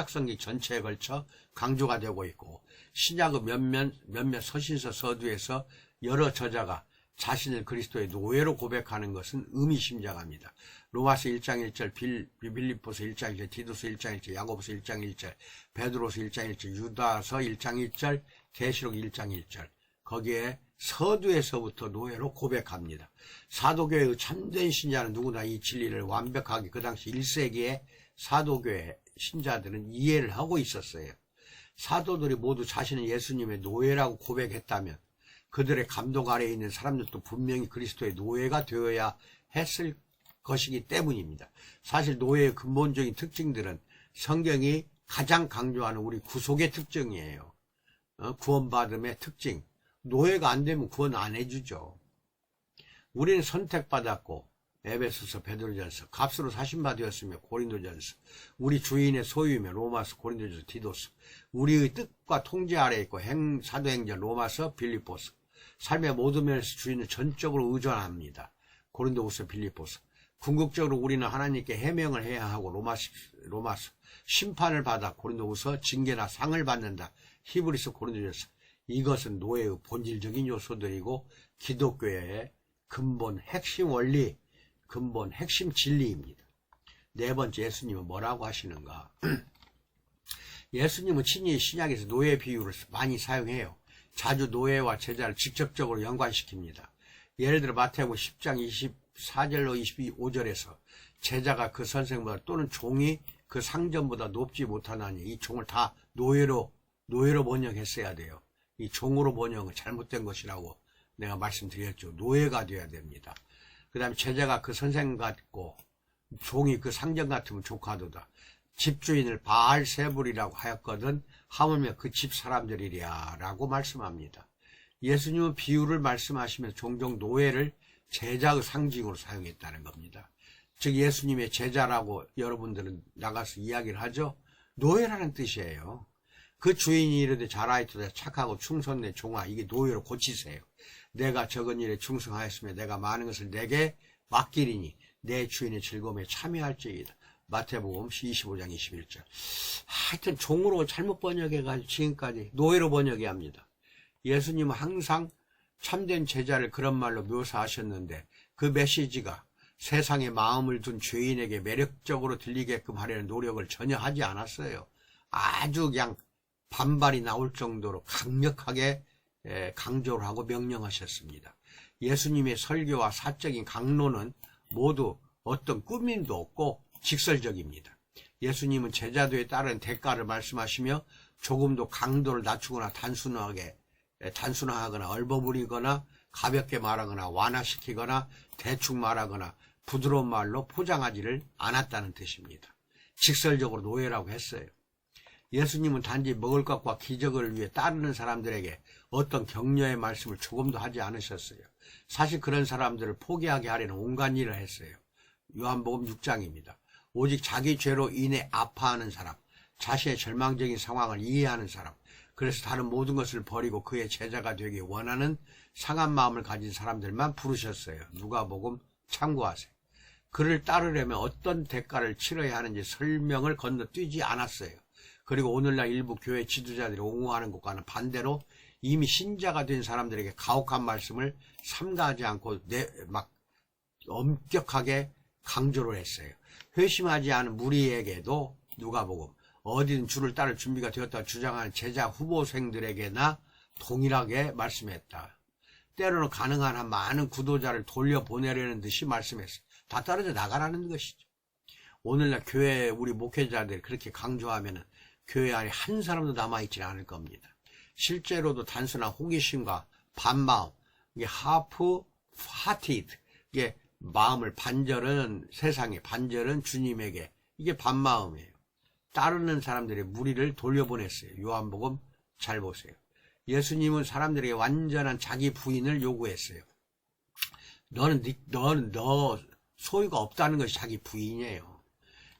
성경 전체에 걸쳐 강조가 되고 있고 신약의 몇몇 서신서 서두에서 여러 저자가 자신을 그리스도의 노예로 고백하는 것은 의미심장합니다. 로마서 1장 1절, 빌립보서 1장 1절, 디도서 1장 1절, 야고보서 1장 1절, 베드로서 1장 1절, 유다서 1장 1절, 계시록 1장 1절. 거기에 서두에서부터 노예로 고백합니다. 사도교회의 참된 신자는 누구나 이 진리를 완벽하게 그 당시 1세기의 사도교회 신자들은 이해를 하고 있었어요. 사도들이 모두 자신은 예수님의 노예라고 고백했다면 그들의 감독 아래에 있는 사람들도 분명히 그리스도의 노예가 되어야 했을 것이기 때문입니다. 사실 노예의 근본적인 특징들은 성경이 가장 강조하는 우리 구속의 특징이에요. 구원받음의 특징. 노예가 안 되면 구원 안 해주죠. 우리는 선택받았고 에베소서, 베드로전서, 값으로 사신바 되었으며 고린도전서, 우리 주인의 소유이며 로마서, 고린도전서, 디도서, 우리의 뜻과 통제 아래에 있고 사도행전, 로마서, 빌립보서, 삶의 모든 면에서 주인을 전적으로 의존합니다. 고린도후서, 빌립보서. 궁극적으로 우리는 하나님께 해명을 해야 하고 로마서, 심판을 받아 고린도후서, 징계나 상을 받는다. 히브리서, 고린도전서. 이것은 노예의 본질적인 요소들이고 기독교의 근본 핵심 원리, 근본 핵심 진리입니다. 네 번째, 예수님은 뭐라고 하시는가? 예수님은 친히 신약에서 노예 비유를 많이 사용해요. 자주 노예와 제자를 직접적으로 연관시킵니다. 예를 들어 마태복음 10장 24절로 25절에서 제자가 그 선생보다 또는 종이 그 상전보다 높지 못하나니 이 종을 다 노예로 번역했어야 돼요. 이 종으로 번역은 잘못된 것이라고 내가 말씀드렸죠. 노예가 되어야 됩니다. 그 다음에 제자가 그 선생 같고 종이 그 상전 같으면 조카도다. 집주인을 바알세불이라고 하였거든 하물며 그 집 사람들이랴 라고 말씀합니다. 예수님은 비유를 말씀하시면서 종종 노예를 제자의 상징으로 사용했다는 겁니다. 즉 예수님의 제자라고 여러분들은 나가서 이야기를 하죠. 노예라는 뜻이에요. 그 주인이 이르되 잘하였도다 착하고 충성된 종아, 이게 노예로 고치세요. 내가 적은 일에 충성하였으며 내가 많은 것을 내게 맡기리니 내 주인의 즐거움에 참여할지이다. 마태복음 25장 21절. 하여튼 종으로 잘못 번역해가지고 지금까지 노예로 번역해야 합니다. 예수님은 항상 참된 제자를 그런 말로 묘사하셨는데 그 메시지가 세상에 마음을 둔 죄인에게 매력적으로 들리게끔 하려는 노력을 전혀 하지 않았어요. 아주 그냥 반발이 나올 정도로 강력하게 강조를 하고 명령하셨습니다. 예수님의 설교와 사적인 강론은 모두 어떤 꾸밈도 없고 직설적입니다. 예수님은 제자도에 따른 대가를 말씀하시며 조금도 강도를 낮추거나 단순화하거나 얼버무리거나 가볍게 말하거나 완화시키거나 대충 말하거나 부드러운 말로 포장하지를 않았다는 뜻입니다. 직설적으로 노예라고 했어요. 예수님은 단지 먹을 것과 기적을 위해 따르는 사람들에게 어떤 격려의 말씀을 조금도 하지 않으셨어요. 사실 그런 사람들을 포기하게 하려는 온갖 일을 했어요. 요한복음 6장입니다. 오직 자기 죄로 인해 아파하는 사람, 자신의 절망적인 상황을 이해하는 사람, 그래서 다른 모든 것을 버리고 그의 제자가 되기 원하는 상한 마음을 가진 사람들만 부르셨어요. 누가복음 참고하세요. 그를 따르려면 어떤 대가를 치러야 하는지 설명을 건너뛰지 않았어요. 그리고 오늘날 일부 교회 지도자들이 옹호하는 것과는 반대로 이미 신자가 된 사람들에게 가혹한 말씀을 삼가하지 않고 막 엄격하게 강조를 했어요. 회심하지 않은 무리에게도 누가복음 어디든 주를 따를 준비가 되었다고 주장하는 제자 후보생들에게나 동일하게 말씀했다. 때로는 가능한 한 많은 구도자를 돌려보내려는 듯이 말씀했어요. 다 떨어져 나가라는 것이죠. 오늘날 교회 우리 목회자들이 그렇게 강조하면은 교회 안에 한 사람도 남아있지 않을 겁니다. 실제로도 단순한 호기심과 반마음, 이게 하프하티드, 이게 마음을 반절은 세상에, 반절은 주님에게, 이게 반마음이에요. 따르는 사람들의 무리를 돌려보냈어요. 요한복음 잘 보세요. 예수님은 사람들에게 완전한 자기 부인을 요구했어요. 너는 너 소유가 없다는 것이 자기 부인이에요.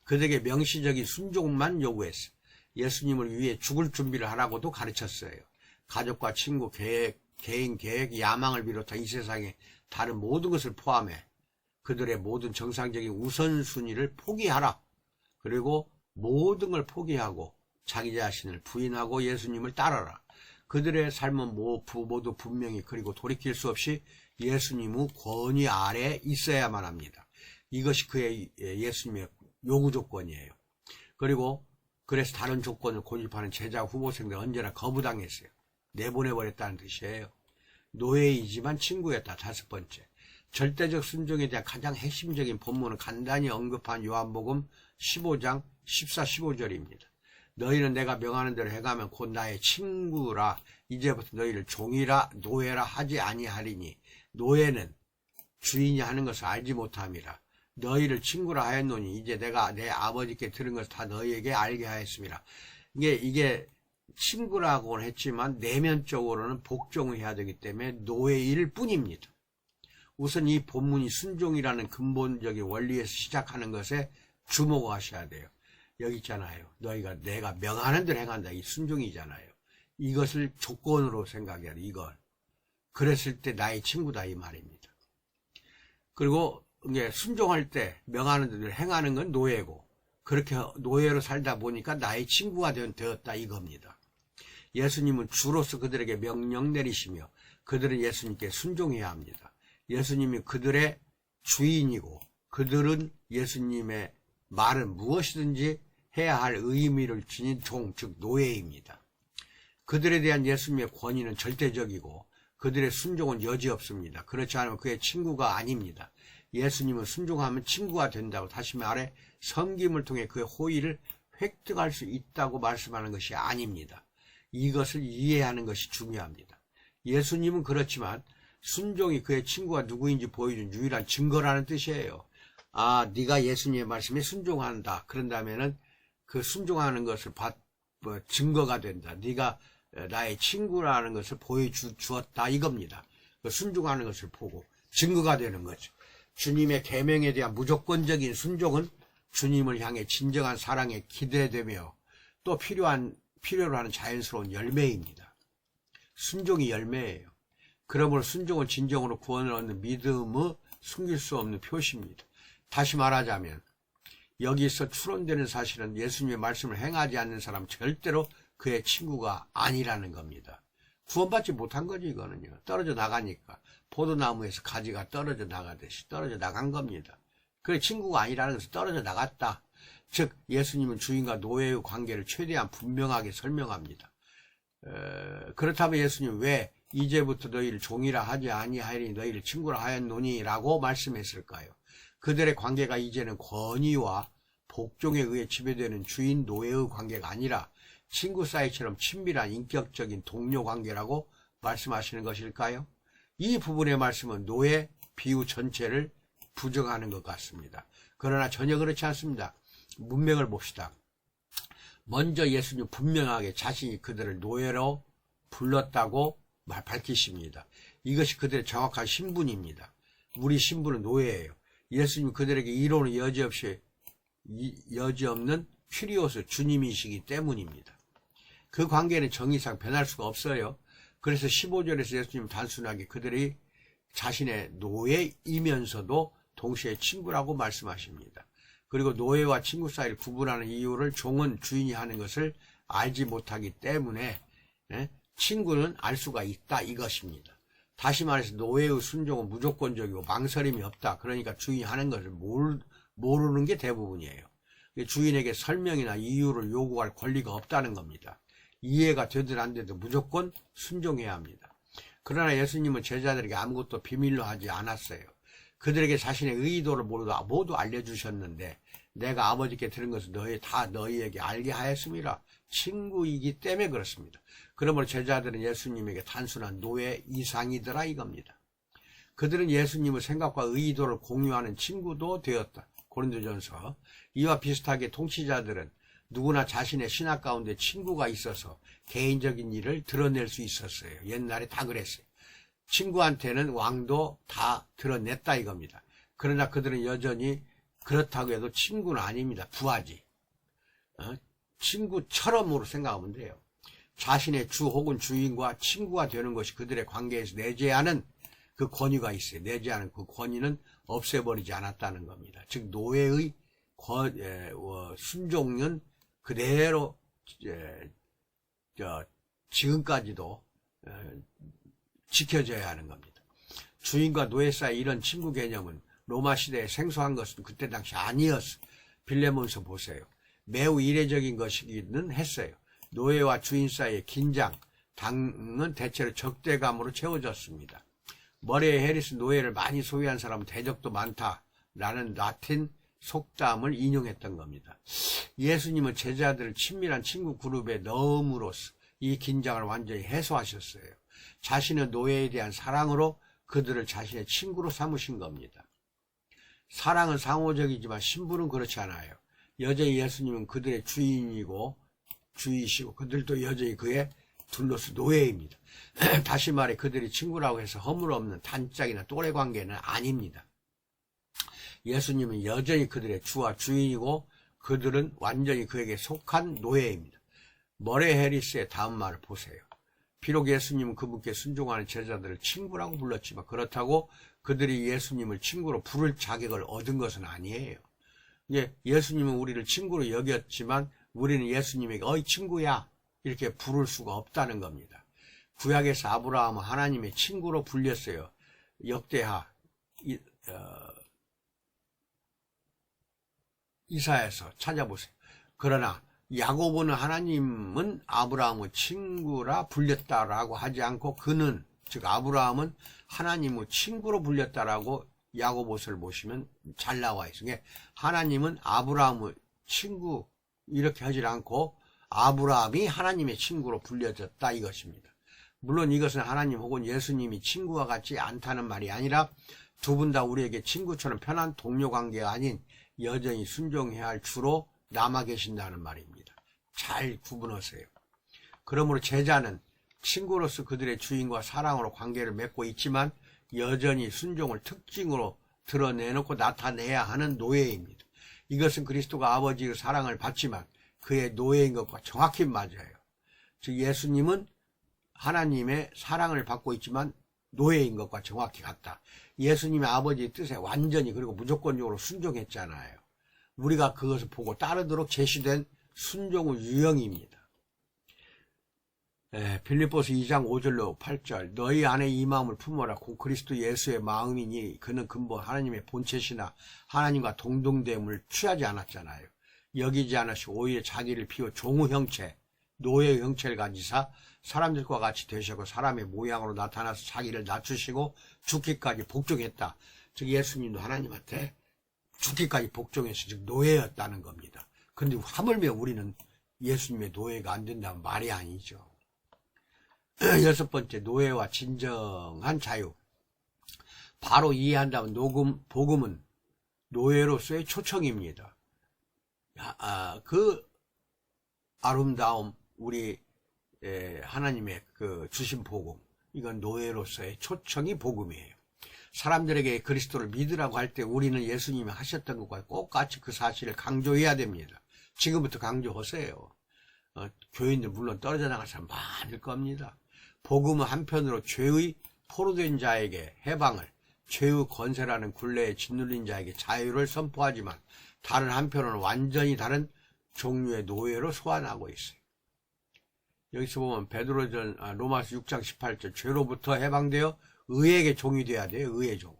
그들에게 명시적인 순종만 요구했어요. 예수님을 위해 죽을 준비를 하라고도 가르쳤어요. 가족과 친구, 개인 계획, 야망을 비롯한 이 세상의 다른 모든 것을 포함해 그들의 모든 정상적인 우선순위를 포기하라. 그리고 모든 걸 포기하고 자기 자신을 부인하고 예수님을 따르라. 그들의 삶은 모두 분명히 그리고 돌이킬 수 없이 예수님의 권위 아래에 있어야만 합니다. 이것이 그의 예수님의 요구 조건이에요. 그래서 다른 조건을 고집하는 제자 후보생들 언제나 거부당했어요. 내보내버렸다는 뜻이에요. 노예이지만 친구였다. 5번째. 절대적 순종에 대한 가장 핵심적인 본문은 간단히 언급한 요한복음 15장 14, 15절입니다. 너희는 내가 명하는 대로 해가면 곧 나의 친구라. 이제부터 너희를 종이라 노예라 하지 아니하리니. 노예는 주인이 하는 것을 알지 못함이라. 너희를 친구라 하였노니 이제 내가 내 아버지께 들은 것을 다 너희에게 알게 하였습니다. 이게 친구라고는 했지만 내면적으로는 복종을 해야 되기 때문에 노예일 뿐입니다. 우선 이 본문이 순종이라는 근본적인 원리에서 시작하는 것에 주목하셔야 돼요. 여기 있잖아요. 내가 명하는 대로 행한다. 이 순종이잖아요. 이것을 조건으로 생각해야 돼. 이걸. 그랬을 때 나의 친구다 이 말입니다. 그리고 이게 순종할 때 명하는 대로 행하는 건 노예고, 그렇게 노예로 살다 보니까 나의 친구가 되었다 이겁니다. 예수님은 주로서 그들에게 명령 내리시며 그들은 예수님께 순종해야 합니다. 예수님이 그들의 주인이고 그들은 예수님의 말은 무엇이든지 해야 할 의미를 지닌 종, 즉 노예입니다. 그들에 대한 예수님의 권위는 절대적이고 그들의 순종은 여지없습니다. 그렇지 않으면 그의 친구가 아닙니다. 예수님은 순종하면 친구가 된다고, 다시 말해 섬김을 통해 그의 호의를 획득할 수 있다고 말씀하는 것이 아닙니다. 이것을 이해하는 것이 중요합니다. 예수님은 그렇지만 순종이 그의 친구가 누구인지 보여준 유일한 증거라는 뜻이에요. 아, 네가 예수님의 말씀에 순종한다. 그런다면은 그 순종하는 것을 증거가 된다. 네가 나의 친구라는 것을 보여주었다 이겁니다. 순종하는 것을 보고 증거가 되는 거죠. 주님의 계명에 대한 무조건적인 순종은 주님을 향해 진정한 사랑에 기대되며 또 필요로 하는 자연스러운 열매입니다. 순종이 열매예요. 그러므로 순종은 진정으로 구원을 얻는 믿음의 숨길 수 없는 표시입니다. 다시 말하자면 여기서 추론되는 사실은 예수님의 말씀을 행하지 않는 사람 절대로 그의 친구가 아니라는 겁니다. 구원받지 못한 거지 이거는요. 떨어져 나가니까 포도나무에서 가지가 떨어져 나가듯이 떨어져 나간 겁니다. 그래 친구가 아니라는 것을 떨어져 나갔다. 즉 예수님은 주인과 노예의 관계를 최대한 분명하게 설명합니다. 그렇다면 예수님 왜 이제부터 너희를 종이라 하지 아니하리니 너희를 친구라 하였노니 라고 말씀했을까요? 그들의 관계가 이제는 권위와 복종에 의해 지배되는 주인 노예의 관계가 아니라 친구 사이처럼 친밀한 인격적인 동료 관계라고 말씀하시는 것일까요? 이 부분의 말씀은 노예 비유 전체를 부정하는 것 같습니다. 그러나 전혀 그렇지 않습니다. 문맥을 봅시다. 먼저 예수님 분명하게 자신이 그들을 노예로 불렀다고 밝히십니다. 이것이 그들의 정확한 신분입니다. 우리 신분은 노예예요. 예수님 그들에게 이론은 여지없는 큐리오스 주님이시기 때문입니다. 그 관계는 정의상 변할 수가 없어요. 그래서 15절에서 예수님은 단순하게 그들이 자신의 노예이면서도 동시에 친구라고 말씀하십니다. 그리고 노예와 친구 사이를 구분하는 이유를 종은 주인이 하는 것을 알지 못하기 때문에 친구는 알 수가 있다 이것입니다. 다시 말해서 노예의 순종은 무조건적이고 망설임이 없다. 그러니까 주인이 하는 것을 모르는 게 대부분이에요. 주인에게 설명이나 이유를 요구할 권리가 없다는 겁니다. 이해가 되든 안 되든 무조건 순종해야 합니다. 그러나 예수님은 제자들에게 아무것도 비밀로 하지 않았어요. 그들에게 자신의 의도를 모두 알려주셨는데 내가 아버지께 들은 것을 너희에게 알게 하였습니다. 친구이기 때문에 그렇습니다. 그러므로 제자들은 예수님에게 단순한 노예 이상이더라 이겁니다. 그들은 예수님의 생각과 의도를 공유하는 친구도 되었다. 고린도전서. 이와 비슷하게 통치자들은 누구나 자신의 신학 가운데 친구가 있어서 개인적인 일을 드러낼 수 있었어요. 옛날에 다 그랬어요. 친구한테는 왕도 다 드러냈다 이겁니다. 그러나 그들은 여전히 그렇다고 해도 친구는 아닙니다. 부하지. 친구처럼으로 생각하면 돼요. 자신의 주 혹은 주인과 친구가 되는 것이 그들의 관계에서 내재하는 그 권위가 있어요. 내재하는 그 권위는 없애버리지 않았다는 겁니다. 즉 노예의 순종은 그대로 지금까지도 지켜져야 하는 겁니다. 주인과 노예 사이 이런 친구 개념은 로마 시대에 생소한 것은 그때 당시 아니었어요. 빌레몬서 보세요. 매우 이례적인 것이기는 했어요. 노예와 주인 사이의 긴장, 당은 대체로 적대감으로 채워졌습니다. 머레 해리스 노예를 많이 소유한 사람은 대적도 많다라는 라틴 속담을 인용했던 겁니다. 예수님은 제자들을 친밀한 친구 그룹에 넣음으로써 이 긴장을 완전히 해소하셨어요. 자신의 노예에 대한 사랑으로 그들을 자신의 친구로 삼으신 겁니다. 사랑은 상호적이지만 신분은 그렇지 않아요. 여전히 예수님은 그들의 주이시고 그들도 여전히 그의 둘로서 노예입니다. 다시 말해 그들이 친구라고 해서 허물없는 단짝이나 또래 관계는 아닙니다. 예수님은 여전히 그들의 주와 주인이고 그들은 완전히 그에게 속한 노예입니다. 머레 해리스의 다음 말을 보세요. 비록 예수님은 그분께 순종하는 제자들을 친구라고 불렀지만 그렇다고 그들이 예수님을 친구로 부를 자격을 얻은 것은 아니에요. 예수님은 우리를 친구로 여겼지만 우리는 예수님에게 어이 친구야 이렇게 부를 수가 없다는 겁니다. 구약에서 아브라함은 하나님의 친구로 불렸어요. 역대하 이사야에서 찾아보세요. 그러나 야고보는 하나님은 아브라함의 친구라 불렸다라고 하지 않고 그는 즉 아브라함은 하나님의 친구로 불렸다라고 야고보서를 보시면 잘 나와 있어요. 하나님은 아브라함의 친구 이렇게 하지 않고 아브라함이 하나님의 친구로 불려졌다 이것입니다. 물론 이것은 하나님 혹은 예수님이 친구와 같지 않다는 말이 아니라 두 분 다 우리에게 친구처럼 편한 동료 관계가 아닌 여전히 순종해야 할 주로 남아 계신다는 말입니다. 잘 구분하세요. 그러므로 제자는 친구로서 그들의 주인과 사랑으로 관계를 맺고 있지만 여전히 순종을 특징으로 드러내놓고 나타내야 하는 노예입니다. 이것은 그리스도가 아버지의 사랑을 받지만 그의 노예인 것과 정확히 맞아요. 즉 예수님은 하나님의 사랑을 받고 있지만 노예인 것과 정확히 같다. 예수님의 아버지의 뜻에 완전히 그리고 무조건적으로 순종했잖아요. 우리가 그것을 보고 따르도록 제시된 순종의 유형입니다. 빌립보서 2장 5절로 8절 너희 안에 이 마음을 품어라. 곧 그리스도 예수의 마음이니 그는 근본 하나님의 본체시나 하나님과 동등됨을 취하지 않았잖아요. 여기지 않으시고 오히려 자기를 비워 종의 형체, 노예의 형체를 가지사 사람들과 같이 되시고 사람의 모양으로 나타나서 자기를 낮추시고 죽기까지 복종했다. 즉 예수님도 하나님한테 죽기까지 복종해서 즉 노예였다는 겁니다. 그런데 하물며 우리는 예수님의 노예가 안 된다면 말이 아니죠. 여섯 번째, 노예와 진정한 자유. 바로 이해한다면 복음은 노예로서의 초청입니다. 그 아름다움, 우리 하나님의 그 주신 복음, 이건 노예로서의 초청이 복음이에요. 사람들에게 그리스도를 믿으라고 할 때 우리는 예수님이 하셨던 것과 똑같이 그 사실을 강조해야 됩니다. 지금부터 강조하세요. 교인들 물론 떨어져 나갈 사람 많을 겁니다. 복음은 한편으로 죄의 포로된 자에게 해방을, 죄의 권세라는 굴레에 짓눌린 자에게 자유를 선포하지만 다른 한편으로는 완전히 다른 종류의 노예로 소환하고 있어요. 여기서 보면 베드로전 로마서 6장 18절 죄로부터 해방되어 의에게 종이 돼야 돼요. 의의 종.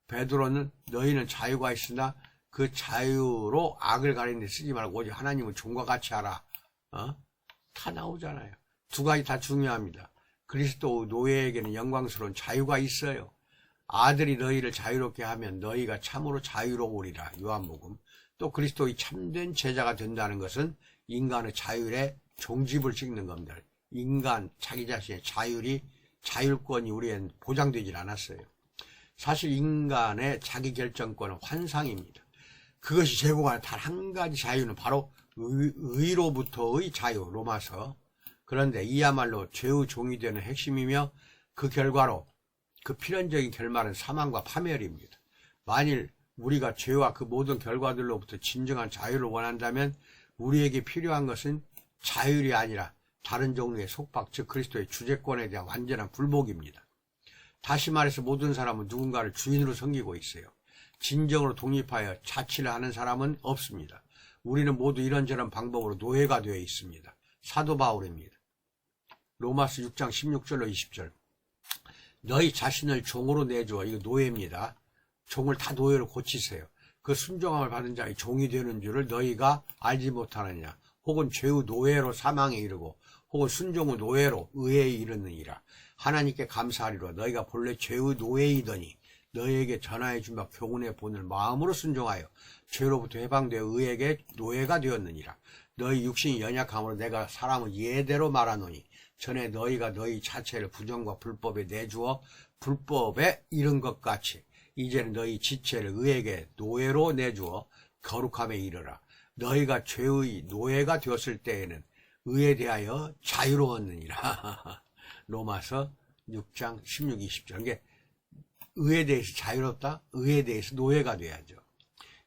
베드로는 너희는 자유가 있으나 그 자유로 악을 가리는 데 쓰지 말고 오직 하나님을 종과 같이 하라. 다 나오잖아요. 두 가지 다 중요합니다. 그리스도 노예에게는 영광스러운 자유가 있어요. 아들이 너희를 자유롭게 하면 너희가 참으로 자유로우리라. 요한복음. 또 그리스도의 참된 제자가 된다는 것은 인간의 자율에 종집을 찍는 겁니다. 인간 자기 자신의 자율권이 우리엔 보장되질 않았어요. 사실 인간의 자기결정권은 환상입니다. 그것이 제공하는 단 한 가지 자유는 바로 의로부터의 자유, 로마서. 그런데 이야말로 죄의 종이 되는 핵심이며 그 결과로 그 필연적인 결말은 사망과 파멸입니다. 만일 우리가 죄와 그 모든 결과들로부터 진정한 자유를 원한다면 우리에게 필요한 것은 자율이 아니라 다른 종류의 속박, 즉 그리스도의 주재권에 대한 완전한 굴복입니다. 다시 말해서 모든 사람은 누군가를 주인으로 섬기고 있어요. 진정으로 독립하여 자치를 하는 사람은 없습니다. 우리는 모두 이런저런 방법으로 노예가 되어 있습니다. 사도 바울입니다. 로마서 6장 16절로 20절 너희 자신을 종으로 내주어, 이거 노예입니다. 종을 다 노예로 고치세요. 그 순종함을 받은 자의 종이 되는 줄을 너희가 알지 못하느냐. 혹은 죄의 노예로 사망에 이르고 혹은 순종의 노예로 의에 이르느니라. 하나님께 감사하리로 너희가 본래 죄의 노예이더니 너희에게 전하여 준 바 교훈의 본을 마음으로 순종하여 죄로부터 해방되어 의에게 노예가 되었느니라. 너희 육신이 연약함으로 내가 사람을 예대로 말하노니 전에 너희가 너희 자체를 부정과 불법에 내주어 불법에 이른 것 같이 이제는 너희 지체를 의에게 노예로 내주어 거룩함에 이르라. 너희가 죄의 노예가 되었을 때에는 의에 대하여 자유로웠느니라. 로마서 6장 16, 20절. 이게 의에 대해서 자유롭다, 의에 대해서 노예가 돼야죠.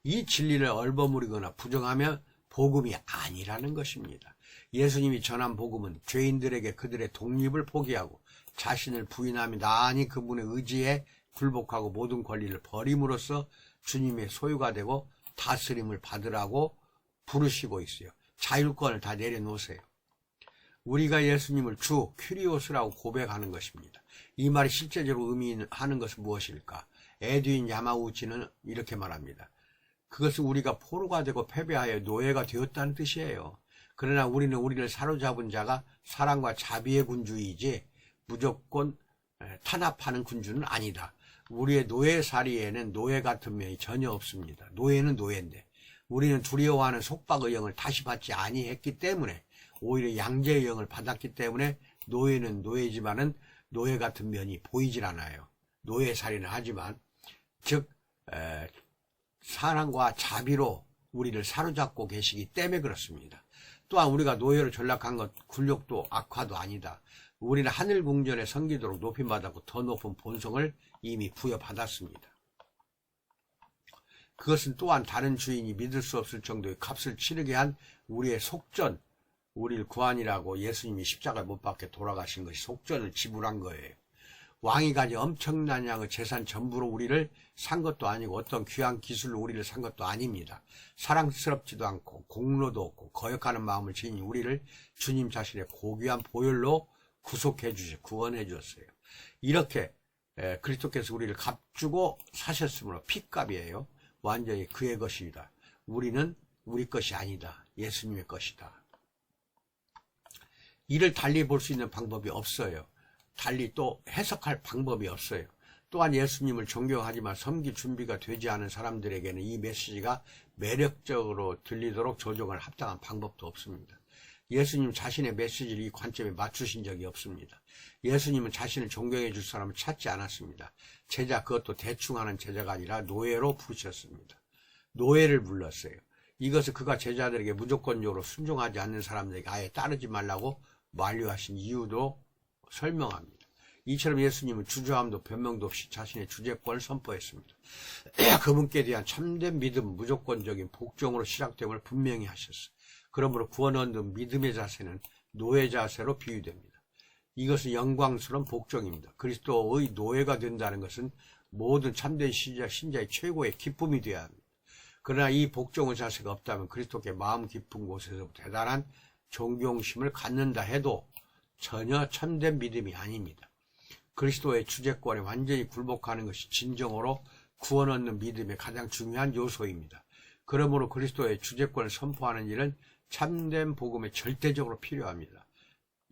이 진리를 얼버무리거나 부정하면 복음이 아니라는 것입니다. 예수님이 전한 복음은 죄인들에게 그들의 독립을 포기하고 자신을 부인하며 나란히 그분의 의지에 굴복하고 모든 권리를 버림으로써 주님의 소유가 되고 다스림을 받으라고 부르시고 있어요. 자율권을 다 내려놓으세요. 우리가 예수님을 주 큐리오스라고 고백하는 것입니다. 이 말이 실제적으로 의미하는 것은 무엇일까? 에드윈 야마우치는 이렇게 말합니다. 그것은 우리가 포로가 되고 패배하여 노예가 되었다는 뜻이에요. 그러나 우리는 우리를 사로잡은 자가 사랑과 자비의 군주이지 무조건 탄압하는 군주는 아니다. 우리의 노예살이에는 노예 같은 면이 전혀 없습니다. 노예는 노예인데 우리는 두려워하는 속박의 영을 다시 받지 아니했기 때문에 오히려 양제의 영을 받았기 때문에 노예는 노예지만은 노예 같은 면이 보이질 않아요. 노예살이는 하지만 즉 사랑과 자비로 우리를 사로잡고 계시기 때문에 그렇습니다. 또한 우리가 노예로 전락한 것 굴욕도 악화도 아니다. 우리는 하늘 궁전에 섬기도록 높임받았고 더 높은 본성을 이미 부여받았습니다. 그것은 또한 다른 주인이 믿을 수 없을 정도의 값을 치르게 한 우리의 속전, 우리를 구하니라고 예수님이 십자가에 못 박혀 돌아가신 것이 속전을 지불한 거예요. 왕이 가진 엄청난 양의 재산 전부로 우리를 산 것도 아니고 어떤 귀한 기술로 우리를 산 것도 아닙니다. 사랑스럽지도 않고 공로도 없고 거역하는 마음을 지닌 우리를 주님 자신의 고귀한 보혈로 구속해 주셔 구원해 주었어요. 이렇게 그리스도께서 우리를 값주고 사셨으므로 핏값이에요. 완전히 그의 것이다. 우리는 우리 것이 아니다. 예수님의 것이다. 이를 달리 볼 수 있는 방법이 없어요. 달리 또 해석할 방법이 없어요. 또한 예수님을 존경하지만 섬길 준비가 되지 않은 사람들에게는 이 메시지가 매력적으로 들리도록 조정할 합당한 방법도 없습니다. 예수님 자신의 메시지를 이 관점에 맞추신 적이 없습니다. 예수님은 자신을 존경해 줄 사람을 찾지 않았습니다. 제자, 그것도 대충 하는 제자가 아니라 노예로 부르셨습니다. 노예를 불렀어요. 이것을 그가 제자들에게 무조건적으로 순종하지 않는 사람들에게 아예 따르지 말라고 만류하신 이유도 설명합니다. 이처럼 예수님은 주저함도 변명도 없이 자신의 주제권을 선포했습니다. 그분께 대한 참된 믿음, 무조건적인 복종으로 시작됨을 분명히 하셨어요. 그러므로 구원 얻는 믿음의 자세는 노예 자세로 비유됩니다. 이것은 영광스러운 복종입니다. 그리스도의 노예가 된다는 것은 모든 참된 신자의 최고의 기쁨이 되어야 합니다. 그러나 이 복종의 자세가 없다면 그리스도께 마음 깊은 곳에서 대단한 존경심을 갖는다 해도 전혀 참된 믿음이 아닙니다. 그리스도의 주제권에 완전히 굴복하는 것이 진정으로 구원 얻는 믿음의 가장 중요한 요소입니다. 그러므로 그리스도의 주제권을 선포하는 일은 참된 복음에 절대적으로 필요합니다.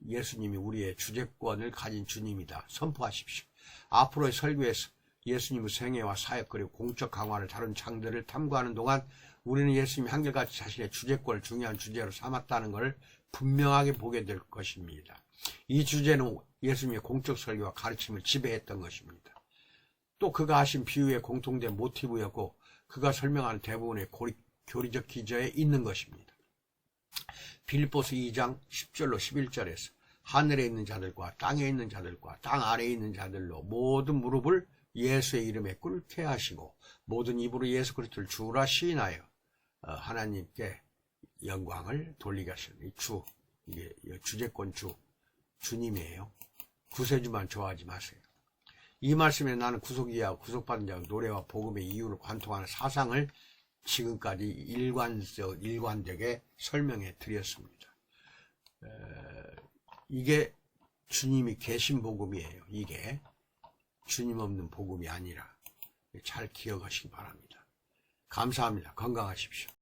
예수님이 우리의 주제권을 가진 주님이다. 선포하십시오. 앞으로의 설교에서 예수님의 생애와 사역 그리고 공적 강화를 다룬 장들을 탐구하는 동안 우리는 예수님이 한결같이 자신의 주제권을 중요한 주제로 삼았다는 것을 분명하게 보게 될 것입니다. 이 주제는 예수님의 공적 설교와 가르침을 지배했던 것입니다. 또 그가 하신 비유의 공통된 모티브였고 그가 설명하는 대부분의 교리적 기저에 있는 것입니다. 빌립보서 2장 10절로 11절에서 하늘에 있는 자들과 땅에 있는 자들과 땅 아래에 있는 자들로 모든 무릎을 예수의 이름에 꿇게 하시고 모든 입으로 예수 그리스도를 주라 시인하여 하나님께 영광을 돌리게 하시는 이 주, 이게 주제권 주님이에요. 구세주만 좋아하지 마세요. 이 말씀에 나는 구속이야 구속받은 자 노래와 복음의 이유를 관통하는 사상을 지금까지 일관되게 설명해 드렸습니다. 이게 주님이 계신 복음이에요. 이게 주님 없는 복음이 아니라 잘 기억하시기 바랍니다. 감사합니다. 건강하십시오.